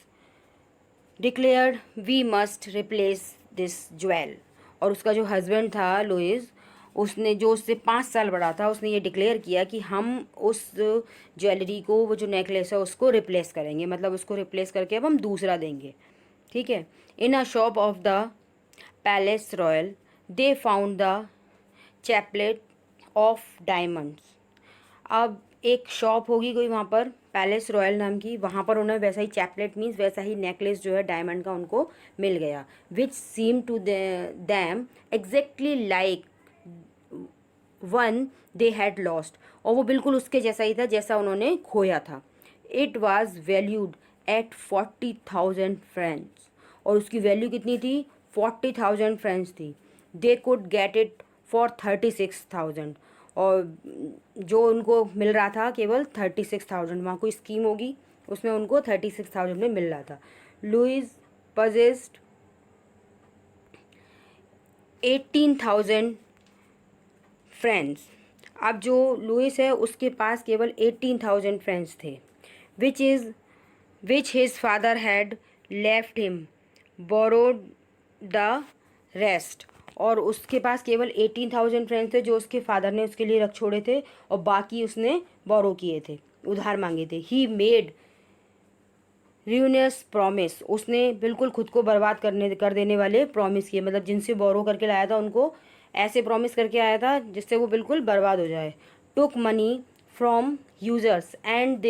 declared we must replace this jewel. और उसका जो हस्बैंड था लुइस, उसने जो उससे 5 साल बड़ा था, उसने ये डिक्लेयर किया कि हम उस ज्वेलरी को, वो जो नेकलेस है उसको रिप्लेस करेंगे, मतलब उसको रिप्लेस करके अब हम दूसरा देंगे. ठीक है. In a shop of the Palace Royal they found the chaplet of diamonds. अब एक शॉप होगी कोई वहाँ पर पैलेस रॉयल नाम की, वहाँ पर उन्हें वैसा ही चैपलेट मीन्स वैसा ही नेकलेस जो है डायमंड का उनको मिल गया. Which seem to them exactly like one they had lost, और वो बिल्कुल उसके जैसा ही था जैसा उन्होंने खोया था. It was valued at 40,000 French, और उसकी वैल्यू कितनी थी? 40,000 फ्रेंच थी. They could get it for 36,000, और जो उनको मिल रहा था केवल 36,000. वहाँ कोई स्कीम होगी, उसमें उनको 36,000 में मिल रहा था. Louis possessed 18,000 francs. अब जो लुइस है उसके पास केवल 18,000 फ्रेंड्स थे. विच his father had left him, borrowed the rest. और उसके पास केवल 18,000 फ्रेंड्स थे जो उसके फादर ने उसके लिए रख छोड़े थे, और बाकी उसने बोरो किए थे, उधार मांगे थे. ही मेड र्यूनियस प्रॉमिस, उसने बिल्कुल खुद को बर्बाद कर देने वाले प्रॉमिस किए, मतलब जिनसे बोरो करके लाया था उनको ऐसे प्रॉमिस करके आया था जिससे वो बिल्कुल बर्बाद हो जाए. Took money from usurers and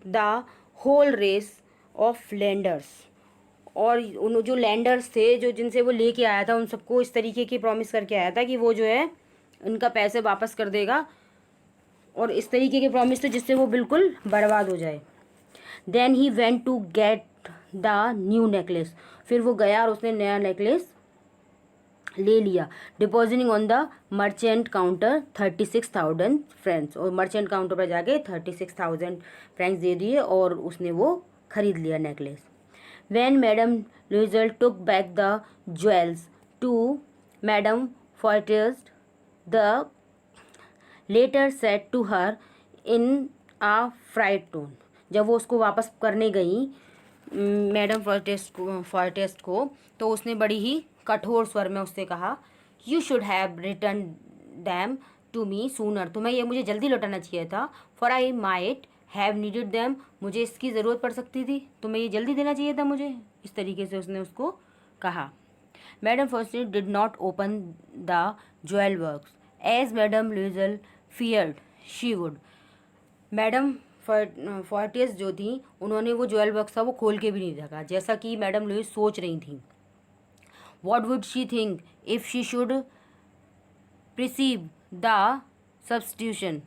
the whole race of lenders, और उन जो लैंडर्स थे जो जिनसे वो लेके आया था उन सबको इस तरीके की प्रॉमिस करके आया था कि वो जो है उनका पैसे वापस कर देगा, और इस तरीके के प्रॉमिस थे जिससे वो बिल्कुल बर्बाद हो जाए. Then he went to get the new necklace, फिर वो गया और उसने नया नेकलेस ले लिया. Depositing on the merchant counter 36,000 francs, और मर्चेंट काउंटर पर जाके 36,000 फ्रेंक्स दे दिए और उसने वो खरीद लिया necklace. When Madame Loisel took back the jewels to Madame Fortier, the latter said to her in a fright tone. जब वो उसको वापस करने गई मैडम फॉर्टेस्ट को, तो उसने बड़ी ही कठोर स्वर में उससे कहा, you should have return them to me sooner, तुम्हें ये मुझे जल्दी लौटाना चाहिए था. For I might have needed them, मुझे इसकी ज़रूरत पड़ सकती थी, तुम्हें ये जल्दी देना चाहिए था मुझे. इस तरीके से उसने उसको कहा. Madame Forestier did not open the jewel works as Madame Loisel feared she would. Madame Forestier जो थी उन्होंने वो ज्वेल वर्क्स था वो खोल के भी नहीं देखा, जैसा कि मैडम लुइस सोच रही थी. What would she think if she should perceive the substitution.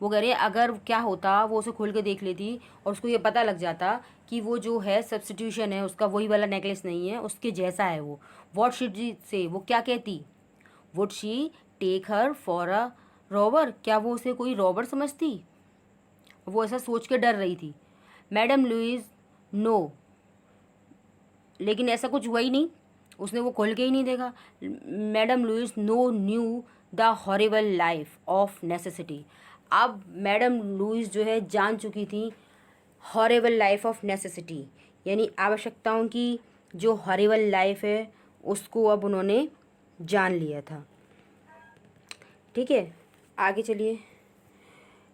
वो कह रही अगर क्या होता वो उसे खोल के देख लेती और उसको ये पता लग जाता कि वो जो है सब्स्टिट्यूशन है उसका वही वाला नेकलेस नहीं है, उसके जैसा है वो. वॉट शुड शी से, वो क्या कहती. Would she take her for a robber, क्या वो उसे कोई रॉबर समझती. वो ऐसा सोच के डर रही थी. मैडम लुइस नो, लेकिन ऐसा कुछ हुआ ही नहीं, उसने वो खोल के ही नहीं देखा. Madam Louise no knew the horrible life of necessity. अब मैडम लुइस जो है जान चुकी थी हॉरिबल लाइफ ऑफ नेसेसिटी, यानी आवश्यकताओं की जो हॉरिबल लाइफ है उसको अब उन्होंने जान लिया था. ठीक है, आगे चलिए.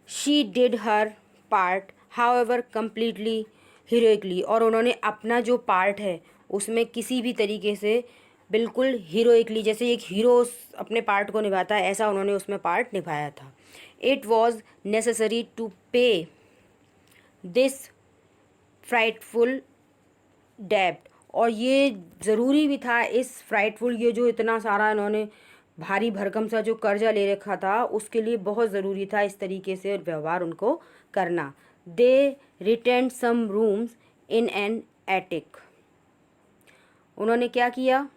She did her part however completely heroically, और उन्होंने अपना जो पार्ट है उसमें किसी भी तरीके से बिल्कुल हीरोइकली, जैसे एक हीरो अपने पार्ट को निभाता है, ऐसा उन्होंने उसमें पार्ट निभाया था। इट वॉज नेसेसरी टू पे दिस फ्राइटफुल डेब्ट, और ये ज़रूरी भी था, इस फ्राइटफुल, ये जो इतना सारा इन्होंने भारी भरकम सा जो कर्जा ले रखा था, उसके लिए बहुत ज़रूरी था इस तरीके से व्यवहार उनको करना। They rented some rooms in an attic. उन्होंने क्या किया,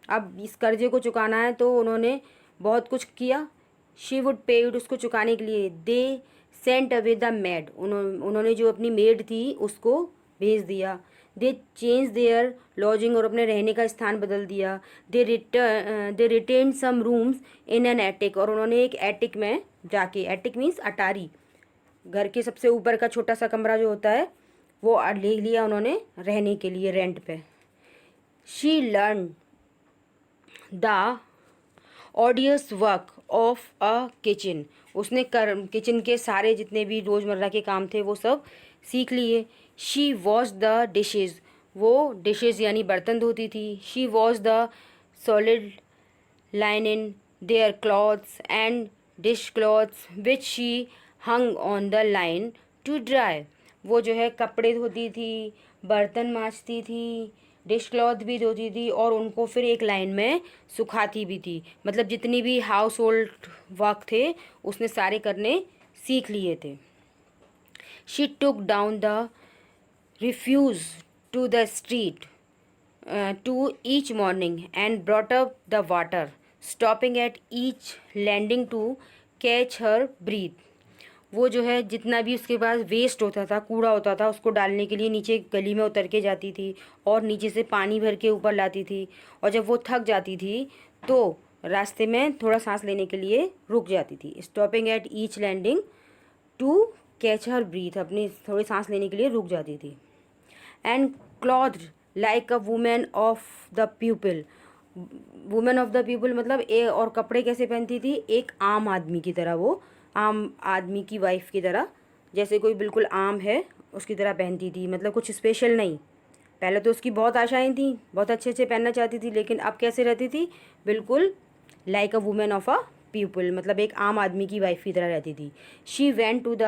अब इस कर्जे को चुकाना है तो उन्होंने बहुत कुछ किया। शी वुड पेड, उसको चुकाने के लिए। They sent away the made, उन्होंने जो अपनी मेड थी उसको भेज दिया। दे चेंज देयर लॉजिंग, और अपने रहने का स्थान बदल दिया। दे रिटेन some rooms in an attic, और उन्होंने एक एटिक में जाके, एटिक मीन्स अटारी, घर के सबसे ऊपर का छोटा सा कमरा जो होता है, वो ले लिया उन्होंने रहने के लिए रेंट पे। She learn the ऑडियस work of a kitchen, उसने किचन के सारे जितने भी रोज़मर्रा के काम थे वो सब सीख लिए। शी वॉश द डिशेज़, वो डिशेज़ यानी बर्तन धोती थी। She wash the solid linen their clothes and dish clothes which she hung on the line to dry, वो जो है कपड़े धोती थी, बर्तन मांजती थी, डिश क्लॉथ भी धोती थी, और उनको फिर एक लाइन में सुखाती भी थी। मतलब जितनी भी हाउस होल्ड वर्क थे उसने सारे करने सीख लिए थे। She took down the refuse to the street to each morning and brought up the water, stopping at each landing to catch her breath, वो जो है जितना भी उसके पास वेस्ट होता था, कूड़ा होता था, उसको डालने के लिए नीचे गली में उतर के जाती थी और नीचे से पानी भर के ऊपर लाती थी। और जब वो थक जाती थी तो रास्ते में थोड़ा सांस लेने के लिए रुक जाती थी। Stopping at each landing to catch her breath, अपनी थोड़ी सांस लेने के लिए रुक जाती थी। And clothed like a women of the people, women of the people मतलब और कपड़े कैसे पहनती थी, एक आम आदमी की तरह, वो आम आदमी की वाइफ की तरह, जैसे कोई बिल्कुल आम है उसकी तरह पहनती थी, मतलब कुछ स्पेशल नहीं। पहले तो उसकी बहुत आशाएं थी, बहुत अच्छे अच्छे पहनना चाहती थी, लेकिन अब कैसे रहती थी, बिल्कुल like a women of a people, मतलब एक आम आदमी की वाइफ की तरह रहती थी। She went to the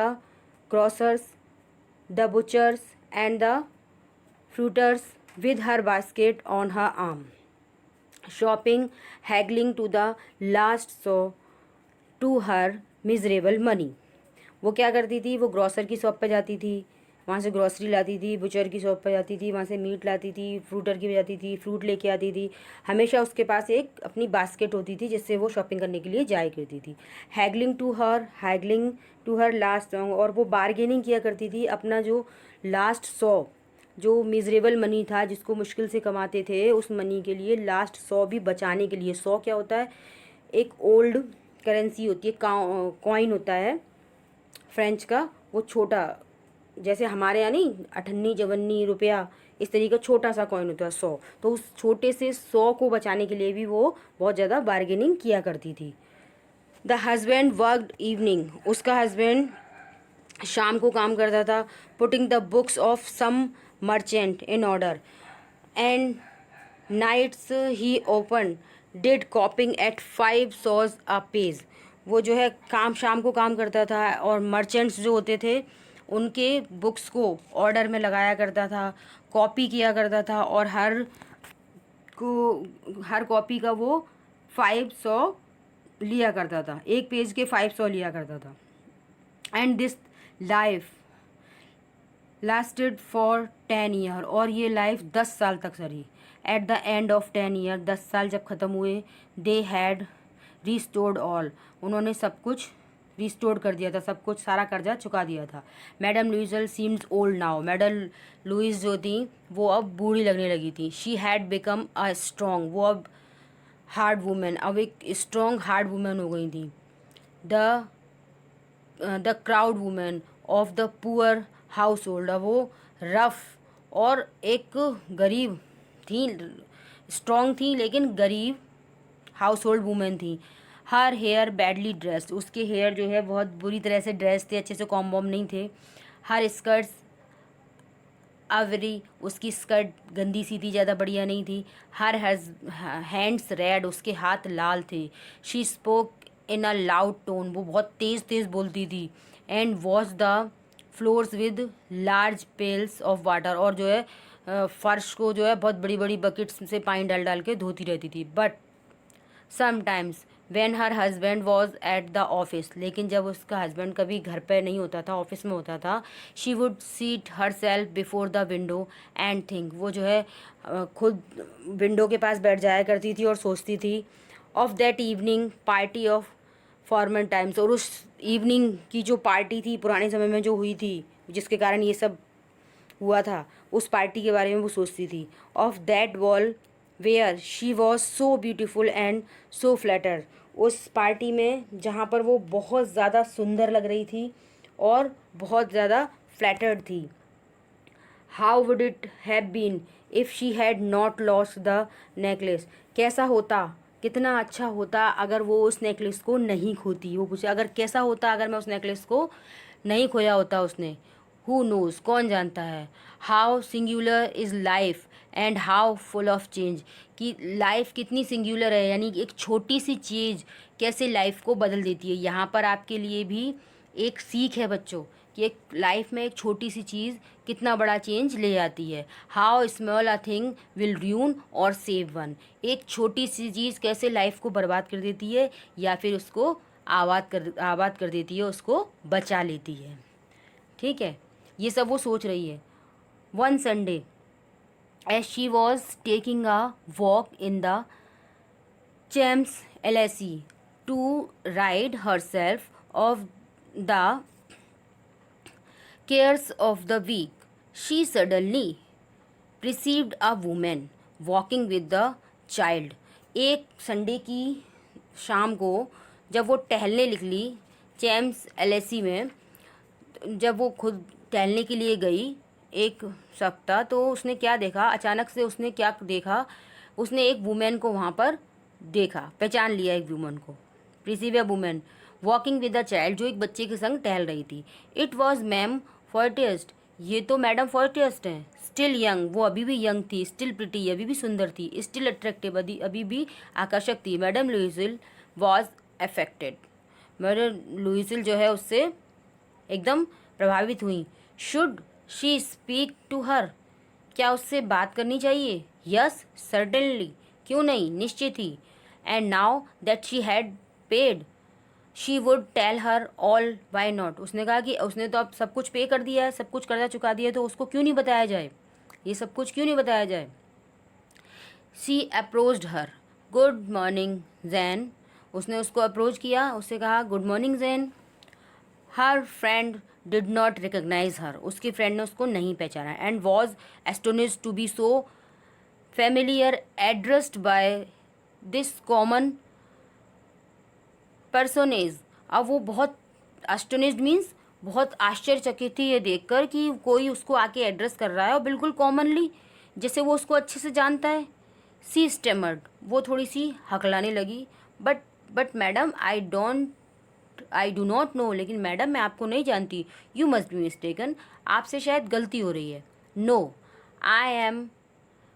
grocers, the butchers and the fruiters with her basket on her arm, shopping, haggling to the last saw to her miserable money। वो क्या करती थी, वो ग्रॉसर की शॉप पे जाती थी, वहाँ से ग्रॉसरी लाती थी, बुचर की शॉप पे जाती थी, वहाँ से मीट लाती थी, फ्रूटर की भी जाती थी, फ्रूट लेके आती थी। हमेशा उसके पास एक अपनी बास्केट होती थी जिससे वो शॉपिंग करने के लिए जाया करती थी। हैगलिंग टू हर लास्ट, और वो बार्गेनिंग किया करती थी अपना जो लास्ट सौ, जो मिजरेबल मनी था जिसको मुश्किल से कमाते थे, उस मनी के लिए लास्ट 100 भी बचाने के लिए। 100 क्या होता है, एक ओल्ड करेंसी होती है, कॉइन होता है फ्रेंच का, वो छोटा, जैसे हमारे यहाँ नहीं अठन्नी जवन्नी रुपया, इस तरीके का छोटा सा कॉइन होता है 100, तो उस छोटे से 100 को बचाने के लिए भी वो बहुत ज़्यादा बार्गेनिंग किया करती थी। द हस्बैंड वर्कड इवनिंग, उसका हस्बैंड शाम को काम करता था। Putting the books of some merchant in order and nights he often did copying at 5 sous a page, वो जो है काम शाम को काम करता था और मर्चेंट्स जो होते थे उनके बुक्स को ऑर्डर में लगाया करता था, कॉपी किया करता था, और हर कॉपी का वो 500 लिया करता था, एक पेज के 500 लिया करता था। And this life lasted for 10 year, और ये लाइफ 10 साल तक सरी। Eight the end of 10 year, 10 साल जब ख़त्म हुए, दे हैड रिस्टोर्ड ऑल, उन्होंने सब कुछ रिस्टोर कर दिया था, सब कुछ सारा कर्जा चुका दिया था। Madame Loisel seems old now, Madame Louis जो थी वो अब बूढ़ी लगने लगी थी। She had become a strong, वो अब हार्ड वुमेन, अब एक स्ट्रॉन्ग हार्ड वुमेन हो गई थी। The crowd women of the poor house hold, वो रफ और एक गरीब थी, स्ट्रॉन्ग थी लेकिन गरीब हाउस होल्ड वुमेन थी। हर हेयर बैडली ड्रेस्ड, उसके हेयर जो है बहुत बुरी तरह से ड्रेस थे, अच्छे से कॉम्बॉम नहीं थे। हर स्कर्ट्स अवरी, उसकी स्कर्ट गंदी सी थी, ज़्यादा बढ़िया नहीं थी। हर हैंड्स रेड, उसके हाथ लाल थे। She spoke in a loud tone, वो बहुत तेज़ तेज़ बोलती थी। And wash the floors with large pails of water, और जो है फर्श को जो है बहुत बड़ी बड़ी बकेट्स से पानी डाल डाल के धोती रहती थी। But sometimes when her husband was at the office, लेकिन जब उसका हस्बैंड कभी घर पर नहीं होता था, ऑफिस में होता था, she would seat her self before the window and think, वो जो है खुद विंडो के पास बैठ जाया करती थी और सोचती थी of that evening party of formal times, और उस इवनिंग की जो पार्टी थी पुराने समय में जो हुई थी, जिसके कारण ये सब हुआ था, उस पार्टी के बारे में वो सोचती थी। Of that ball where she was so beautiful and so flatter, उस पार्टी में जहाँ पर वो बहुत ज़्यादा सुंदर लग रही थी और बहुत ज़्यादा फ्लैटर्ड थी। How would it have been if she had not lost the necklace, कैसा होता, कितना अच्छा होता अगर वो उस नेकलेस को नहीं खोती। वो पूछे अगर कैसा होता अगर मैं उस नेकलेस को नहीं खोया होता उसने। हु नोज़, कौन जानता है। How singular is life and how full of change, कि लाइफ कितनी सिंगुलर है, यानी एक छोटी सी चीज़ कैसे लाइफ को बदल देती है। यहाँ पर आपके लिए भी एक सीख है बच्चों, कि एक लाइफ में एक छोटी सी चीज़ कितना बड़ा चेंज ले आती है। How small a thing will ruin और सेव वन, एक छोटी सी चीज़ कैसे लाइफ को बर्बाद कर देती है या फिर उसको आबाद कर देती है, उसको बचा लेती है। ठीक है, ये सब वो सोच रही है। One Sunday as she was taking a walk in the Champs Elysees to ride herself of the cares of the week, she suddenly perceived a woman walking with the child. एक Sunday की शाम को जब वो टहलने निकली चैम्स LAC में, जब वो खुद टहलने के लिए गई एक सप्ताह, तो उसने क्या देखा, अचानक से उसने क्या देखा, उसने एक वुमेन को वहाँ पर देखा, पहचान लिया एक वुमन को। Perceive women walking with the child, जो एक बच्चे के संग टहल रही थी। इट वॉज मैम फॉर्टियस्ट, ये तो मैडम फॉर्टियस्ट हैं। स्टिल यंग, वो अभी भी यंग थी। स्टिल प्रिटी, अभी भी सुंदर थी। स्टिल अट्रैक्टिव, अभी भी आकर्षक थी। Madam Loisel was affected, madam Loisel जो है उससे एकदम प्रभावित हुई। Should she speak to her, क्या उससे बात करनी चाहिए। यस सर्टेनली, क्यों नहीं, निश्चित ही। And now that she had paid she would tell her all, why not, उसने कहा कि उसने तो अब सब कुछ पे कर दिया है, सब कुछ कर्जा चुका दिया है, तो उसको क्यों नहीं बताया जाए, ये सब कुछ क्यों नहीं बताया जाए। She approached her, good morning Jane, उसने उसको अप्रोच किया, उससे कहा good morning Jane. Her friend did not recognize her, उसकी फ्रेंड ने उसको नहीं पहचाना। And was astonished to be so familiar addressed by this common personage, अब वो बहुत एस्टोनिश्ड मीन्स बहुत आश्चर्यचकित थी ये देखकर कि कोई उसको आके एड्रेस कर रहा है और बिल्कुल कॉमनली, जैसे वो उसको अच्छे से जानता है। सी स्टेमर्ड, वो थोड़ी सी हकलाने लगी। But madam I do not know, लेकिन मैडम मैं आपको नहीं जानती। यू मस्ट बी मिस्टेकन, आपसे शायद गलती हो रही है। नो आई एम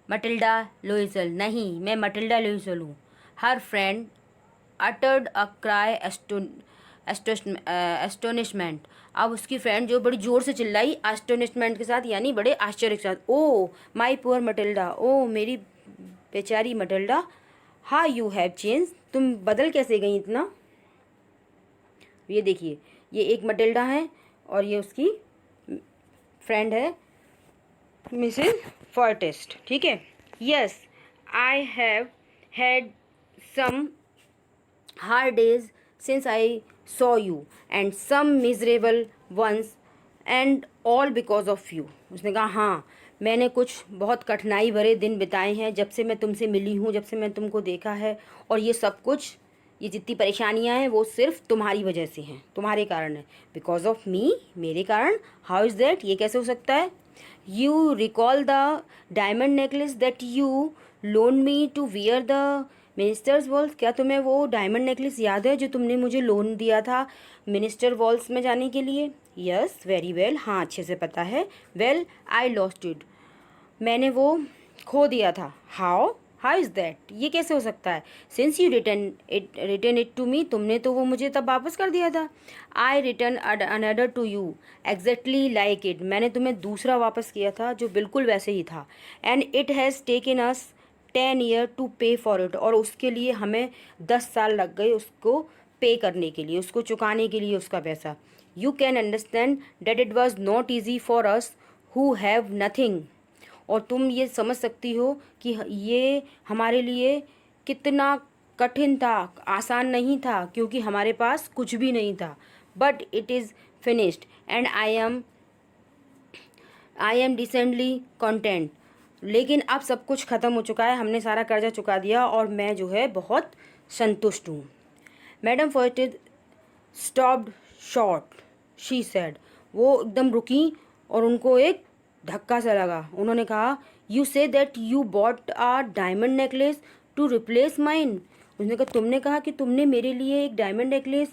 मटिल्डा लुइसल, नहीं मैं मटिल्डा लुइसल हूँ। हर friend uttered a cry astonishment, अब उसकी फ्रेंड जो बड़ी ज़ोर से चिल्लाई एस्टोनिशमेंट के साथ, यानी बड़े आश्चर्य के साथ। ओ माई पुअर मटिल्डा, ओ मेरी बेचारी मटिल्डा, हा यू हैव चेंज, तुम बदल कैसे गई इतना। ये देखिए, ये एक मटिल्डा है और ये उसकी फ्रेंड है मिसेस फॉर्टेस्ट, ठीक है। Yes I have had some hard days since I saw you and some miserable ones and all because of you, उसने कहा हाँ मैंने कुछ बहुत कठिनाई भरे दिन बिताए हैं जब से मैं तुमसे मिली हूँ, जब से मैं तुमको देखा है, और ये सब कुछ, ये जितनी परेशानियाँ हैं वो सिर्फ तुम्हारी वजह से हैं, तुम्हारे कारण है। बिकॉज ऑफ मी, मेरे कारण। हाउ इज़ दैट, ये कैसे हो सकता है। You recall the diamond necklace that you loan me to wear the minister's balls, क्या तुम्हें वो डायमंड नेकलेस याद है जो तुमने मुझे लोन दिया था मिनिस्टर वॉल्स में जाने के लिए। यस वेरी वेल, हाँ अच्छे से पता है। वेल आई लॉस्ट इट, मैंने वो खो दिया था। हाउ हाउ इज़ दैट, ये कैसे हो सकता है। Since you return it to me, तुमने तो वो मुझे तब वापस कर दिया था। I return another to you exactly like it, मैंने तुम्हें दूसरा वापस किया था जो बिल्कुल वैसे ही था। And it has taken us 10 year to pay for it, और उसके लिए हमें 10 साल लग गए उसको पे करने के लिए, उसको चुकाने के लिए उसका पैसा। You can understand that it was not easy for us who have nothing, और तुम ये समझ सकती हो कि ये हमारे लिए कितना कठिन था, आसान नहीं था, क्योंकि हमारे पास कुछ भी नहीं था। But it is finished and I am decently content, लेकिन अब सब कुछ ख़त्म हो चुका है, हमने सारा कर्जा चुका दिया और मैं जो है बहुत संतुष्ट हूँ। Madam first is stopped short, she said, वो एकदम रुकी और उनको एक धक्का सा लगा। उन्होंने कहा, you say that you bought a diamond necklace to replace mine, उसने कहा तुमने कहा कि तुमने मेरे लिए एक डायमंड नेकलेस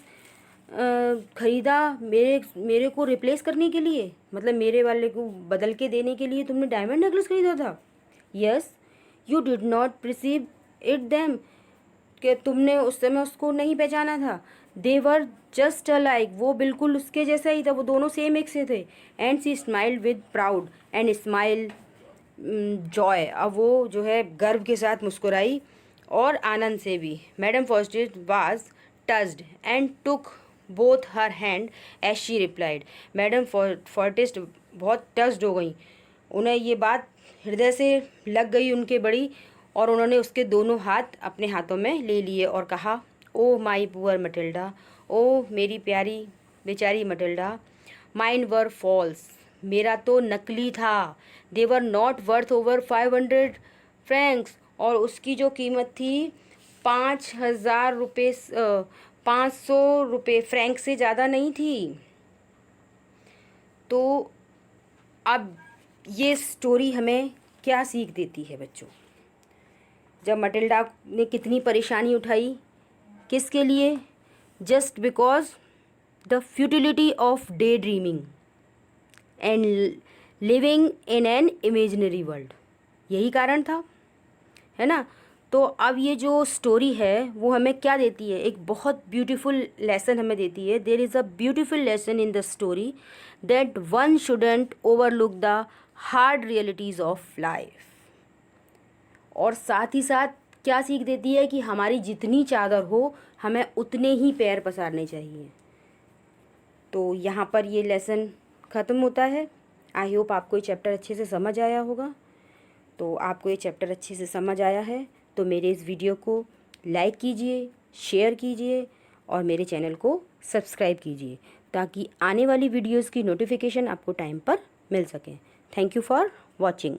ख़रीदा मेरे को रिप्लेस करने के लिए, मतलब मेरे वाले को बदल के देने के लिए तुमने डायमंड नेकलेस ख़रीदा था। Yes you did not perceive it them, कि तुमने उस समय उसको नहीं पहचाना था। दे वर जस्ट अलाइक, वो बिल्कुल उसके जैसा ही था, वो दोनों सेम एक से थे। And she smiled with proud and smile joy, अब वो जो है गर्व के साथ मुस्कुराई और आनंद से भी। Madame Forestier was touched and took both her hand as she replied, Madame Forestier बहुत टच्ड हो गई, उन्हें ये बात हृदय से लग गई उनके बड़ी, और उन्होंने उसके दोनों हाथ अपने हाथों में ले लिए और कहा, ओ माई पुअर मटिल्डा, ओ मेरी प्यारी बेचारी मटिल्डा, माइन वर फॉल्स, मेरा तो नकली था। They were not worth over 500 francs, और उसकी जो कीमत थी 5,000 रुपये, 500 रुपये फ्रैंक से ज़्यादा नहीं थी। तो अब ये स्टोरी हमें क्या सीख देती है बच्चों, जब मटिल्डा ने कितनी परेशानी उठाई, किसके लिए, just because the futility of day dreaming and living in an imaginary world, यही कारण था, है ना। तो अब ये जो स्टोरी है वो हमें क्या देती है, एक बहुत ब्यूटीफुल लेसन हमें देती है। There is a beautiful lesson in the story that one shouldn't overlook the hard realities of life, और साथ ही साथ क्या सीख देती है कि हमारी जितनी चादर हो हमें उतने ही पैर पसारने चाहिए। तो यहाँ पर ये लेसन ख़त्म होता है। आई होप आपको ये चैप्टर अच्छे से समझ आया होगा। तो आपको ये चैप्टर अच्छे से समझ आया है तो मेरे इस वीडियो को लाइक कीजिए, शेयर कीजिए और मेरे चैनल को सब्सक्राइब कीजिए, ताकि आने वाली वीडियोस की नोटिफिकेशन आपको टाइम पर मिल सके। Thank you for watching.